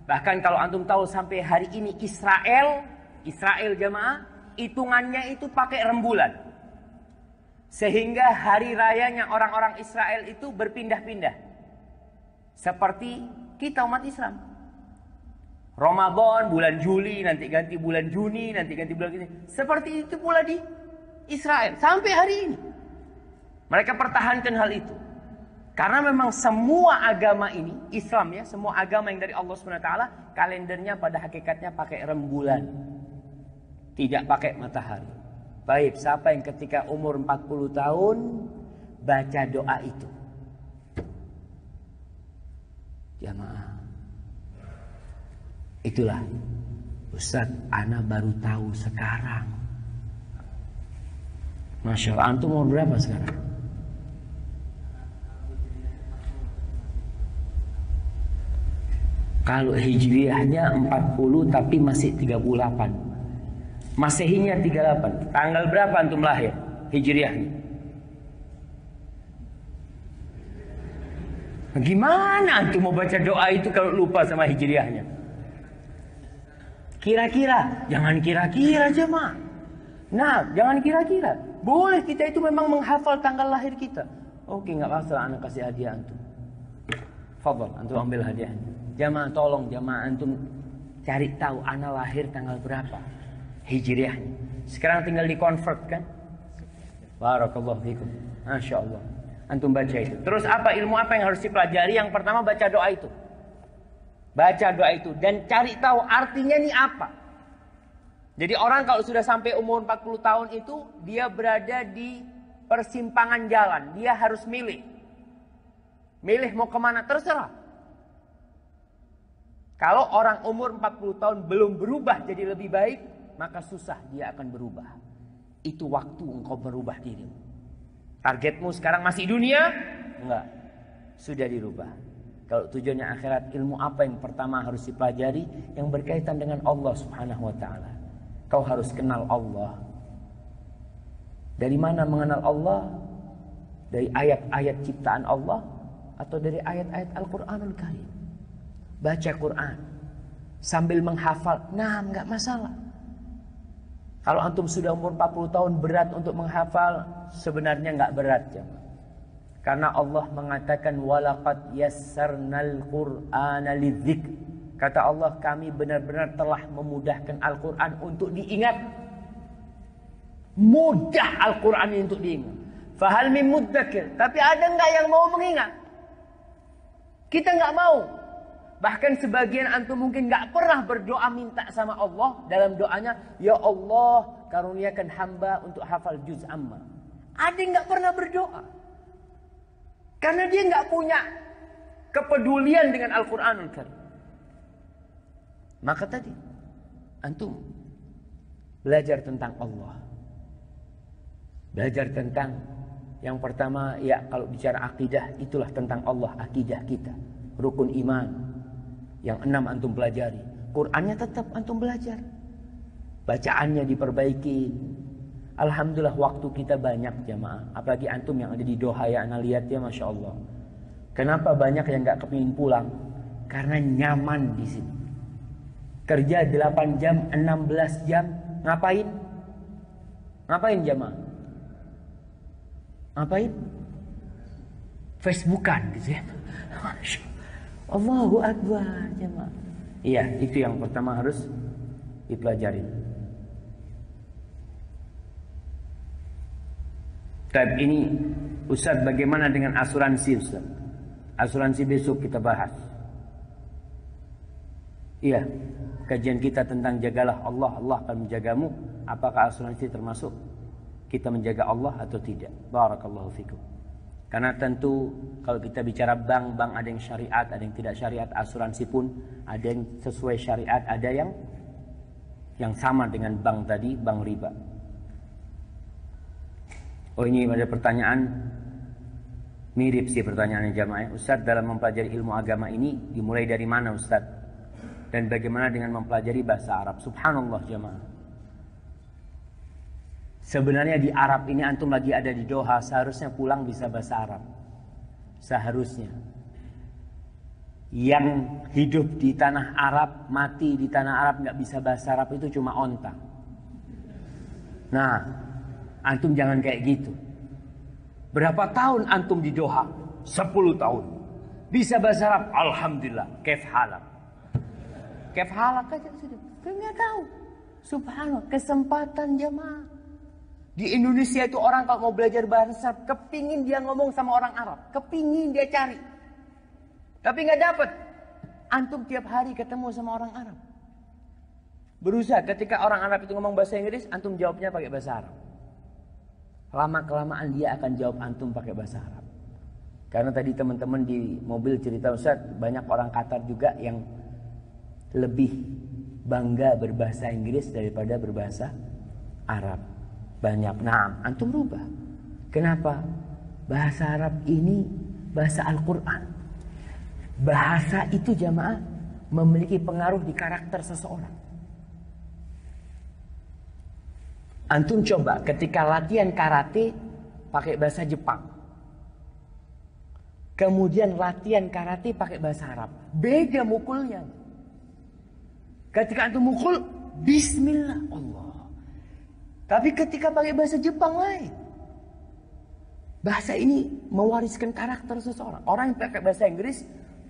Bahkan kalau antum tahu sampai hari ini Israel jemaah, hitungannya itu pakai rembulan. Sehingga hari rayanya orang-orang Israel itu berpindah-pindah. Seperti kita umat Islam. Ramadan bulan Juli, nanti ganti bulan Juni, nanti ganti bulan ini. Seperti itu pula di Israel sampai hari ini. Mereka pertahankan hal itu. Karena memang semua agama ini, Islam ya, semua agama yang dari Allah SWT, kalendernya pada hakikatnya pakai rembulan. Tidak pakai matahari. Baik, siapa yang ketika umur 40 tahun baca doa itu? Jamaah. Itulah, Ustaz, ana baru tahu sekarang. Masya Allah, antum umur berapa sekarang? Kalau hijriahnya 40 tapi masih 38. Masehinya 38. Tanggal berapa antum lahir? Hijriahnya. Gimana antum mau baca doa itu kalau lupa sama hijriahnya? Kira-kira, jangan kira-kira aja mah. Nah, jangan kira-kira. Boleh kita itu memang menghafal tanggal lahir kita. Oke, nggak masalah, anak kasih hadiah antum. Fadhal, antum ambil hadiahnya. Jamaah tolong, jamaah antum cari tahu anak lahir tanggal berapa hijriahnya. Sekarang tinggal di convert kan? Barakallahu fikum. Masya Allah. Antum baca itu. Terus apa ilmu apa yang harus dipelajari? Yang pertama baca doa itu. Baca doa itu dan cari tahu artinya nih apa. Jadi orang kalau sudah sampai umur 40 tahun itu dia berada di persimpangan jalan. Dia harus milih. Milih mau kemana terserah. Kalau orang umur 40 tahun belum berubah jadi lebih baik, maka susah dia akan berubah. Itu waktu engkau berubah dirimu. Targetmu sekarang masih dunia? Enggak. Sudah dirubah. Kalau tujuannya akhirat, ilmu apa yang pertama harus dipelajari? Yang berkaitan dengan Allah Subhanahu wa ta'ala. Kau harus kenal Allah. Dari mana mengenal Allah? Dari ayat-ayat ciptaan Allah atau dari ayat-ayat Al-Quranul Karim? Baca Quran sambil menghafal. Nah, enggak masalah. Kalau antum sudah umur 40 tahun berat untuk menghafal, sebenarnya enggak berat ya. Karena Allah mengatakan walaqad yassarnal Qur'ana lidzikr. Kata Allah, kami benar-benar telah memudahkan Al-Quran untuk diingat. Mudah Al-Quran ini untuk diingat. Fahal min mudzakir. Tapi ada enggak yang mau mengingat? Kita enggak mau. Bahkan sebagian antum mungkin enggak pernah berdoa minta sama Allah dalam doanya, ya Allah karuniakan hamba untuk hafal juz amma. Ada yang enggak pernah berdoa. Karena dia enggak punya kepedulian dengan Al-Quranul Karim. Maka tadi antum belajar tentang Allah. Belajar tentang yang pertama ya kalau bicara akidah itulah tentang Allah, akidah kita. Rukun iman. Yang 6 antum pelajari. Qur'annya tetap antum belajar. Bacaannya diperbaiki. Alhamdulillah waktu kita banyak jamaah. Apalagi antum yang ada di Doha ya, ana lihat ya Masya Allah. Kenapa banyak yang gak kepingin pulang? Karena nyaman di sini. Kerja 8 jam, 16 jam. Ngapain? Ngapain jamaah? Ngapain? Facebookan gitu ya. Masya Allah. Allahu Akbar jemaah. Iya, itu yang pertama harus dipelajari. Tapi ini Ustaz, bagaimana dengan asuransi Ustaz? Asuransi besok kita bahas. Iya, kajian kita tentang jagalah Allah, Allah akan menjagamu. Apakah asuransi termasuk kita menjaga Allah atau tidak? Barakallahu fikum. Karena tentu kalau kita bicara bank ada yang syariat, ada yang tidak syariat. Asuransi pun ada yang sesuai syariat, ada yang sama dengan bank tadi, bank riba. Oh, ini ada pertanyaan mirip sih pertanyaannya jamaah. Ustaz, dalam mempelajari ilmu agama ini dimulai dari mana Ustaz? Dan bagaimana dengan mempelajari bahasa Arab? Subhanallah jamaah. Sebenarnya di Arab ini antum lagi ada di Doha, seharusnya pulang bisa bahasa Arab. Seharusnya. Yang hidup di tanah Arab, mati di tanah Arab nggak bisa bahasa Arab itu cuma onta. Nah, antum jangan kayak gitu. Berapa tahun antum di Doha? 10 tahun. Bisa bahasa Arab? Alhamdulillah. Kaif halak? Kaif halak aja sudah. Kita nggak tahu. Subhanallah, kesempatan jamaah. Di Indonesia itu orang kalau mau belajar bahasa Arab, kepingin dia ngomong sama orang Arab, kepingin dia cari, tapi nggak dapet. Antum tiap hari ketemu sama orang Arab, berusaha ketika orang Arab itu ngomong bahasa Inggris, antum jawabnya pakai bahasa Arab. Lama kelamaan dia akan jawab antum pakai bahasa Arab. Karena tadi teman-teman di mobil cerita, Ustaz, banyak orang Qatar juga yang lebih bangga berbahasa Inggris daripada berbahasa Arab. Banyak. Nah, antum rubah. Kenapa? Bahasa Arab ini bahasa Al-Quran. Bahasa itu jamaah memiliki pengaruh di karakter seseorang. Antum coba ketika latihan karate pakai bahasa Jepang. Kemudian latihan karate pakai bahasa Arab. Beda mukulnya. Ketika antum mukul, bismillah Allah. Tapi ketika pakai bahasa Jepang lain. Bahasa ini mewariskan karakter seseorang. Orang yang pakai bahasa Inggris,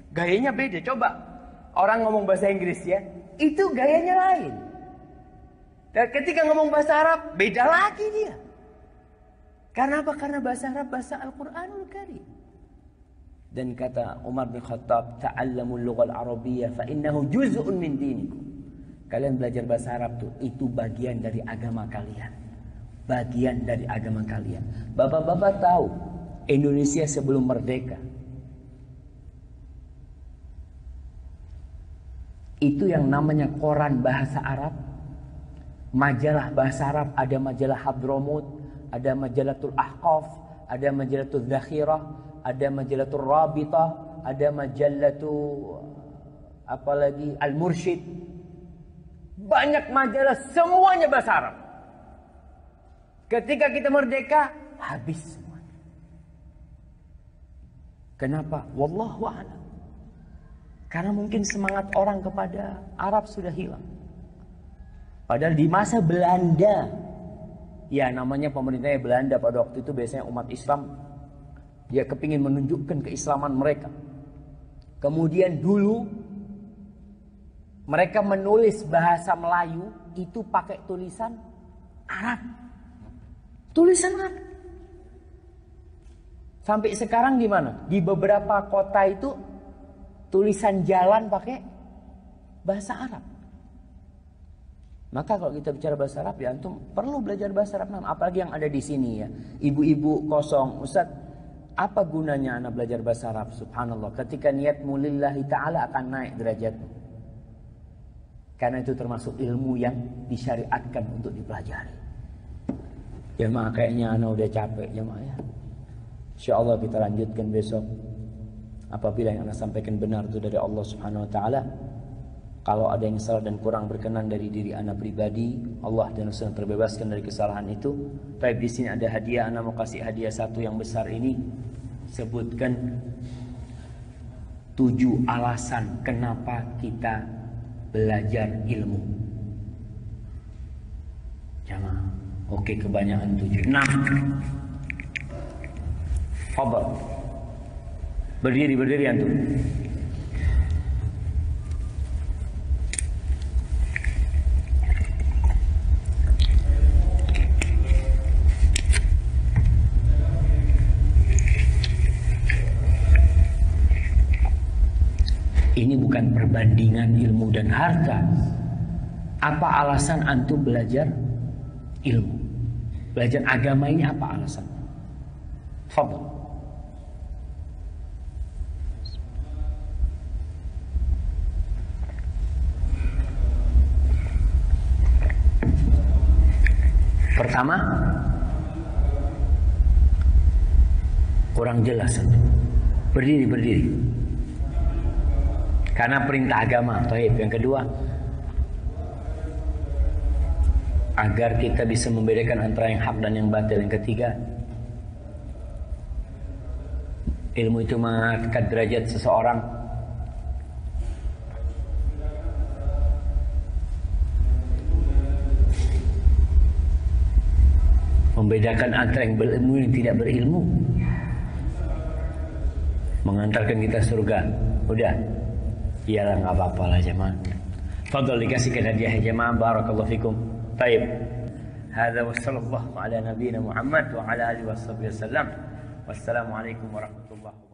gayanya beda. Coba orang ngomong bahasa Inggris ya, itu gayanya lain. Dan ketika ngomong bahasa Arab, beda lagi dia. Karena apa? Karena bahasa Arab bahasa Al-Quranul Karim. Dan kata Umar bin Khattab, ta'allamul lughal arabiyyah fa innahu juz'un min dinikum. Kalian belajar bahasa Arab tuh, itu bagian dari agama kalian. Bagian dari agama kalian. Bapak-bapak tahu, Indonesia sebelum merdeka, itu yang namanya koran bahasa Arab, majalah bahasa Arab, ada majalah Hadramut, ada majalatul Ahqaf, ada majalatul Zakhirah, ada majalatul Rabitah, ada majalatul apalagi Al-Mursyid. Banyak majalah, semuanya bahasa Arab. Ketika kita merdeka, habis semua. Kenapa? Wallahu a'lam. Karena mungkin semangat orang kepada Arab sudah hilang. Padahal di masa Belanda, ya namanya pemerintahnya Belanda pada waktu itu biasanya umat Islam, dia kepingin menunjukkan keislaman mereka. Kemudian dulu mereka menulis bahasa Melayu itu pakai tulisan Arab. Tulisan Arab. Sampai sekarang di mana? Di beberapa kota itu tulisan jalan pakai bahasa Arab. Maka kalau kita bicara bahasa Arab ya antum perlu belajar bahasa Arab, apalagi yang ada di sini ya. Ibu-ibu kosong, Ustaz, apa gunanya anak belajar bahasa Arab? Subhanallah, ketika niatmu lillahi ta'ala akan naik derajatmu. Karena itu termasuk ilmu yang disyariatkan untuk dipelajari. Jemaah kayaknya anak udah capek jemaah ya. InsyaAllah kita lanjutkan besok. Apabila yang anak sampaikan benar itu dari Allah Subhanahu Wa Taala. Kalau ada yang salah dan kurang berkenan dari diri anak pribadi, Allah dan Rasul terbebaskan dari kesalahan itu. Tapi di sini ada hadiah, anak mau kasih hadiah satu yang besar ini. Sebutkan 7 alasan kenapa kita belajar ilmu. Jangan. Oke, kebanyakan 7. 6. Fadhal. Berdiri antum. Ini bukan perbandingan ilmu dan harta. Apa alasan antum belajar ilmu? Belajar agama ini apa alasan? Fadhal. Pertama, kurang jelas. Berdiri. Karena perintah agama. Taib. Yang kedua, agar kita bisa membedakan antara yang hak dan yang batil. Yang ketiga, ilmu itu mengangkat derajat seseorang. Membedakan antara yang berilmu dan yang tidak berilmu. Mengantarkan kita surga. Udah. Iyalah, nggak apa-apa lah jemaah. Fadhal dikasihkan hadiah jemaah. Barakallahu fikum. Taib. Hadza wa sallallahu ala nabiyyina Muhammad wa ala alihi washabihi wasallam. Wassalamualaikum warahmatullahi wabarakatuh.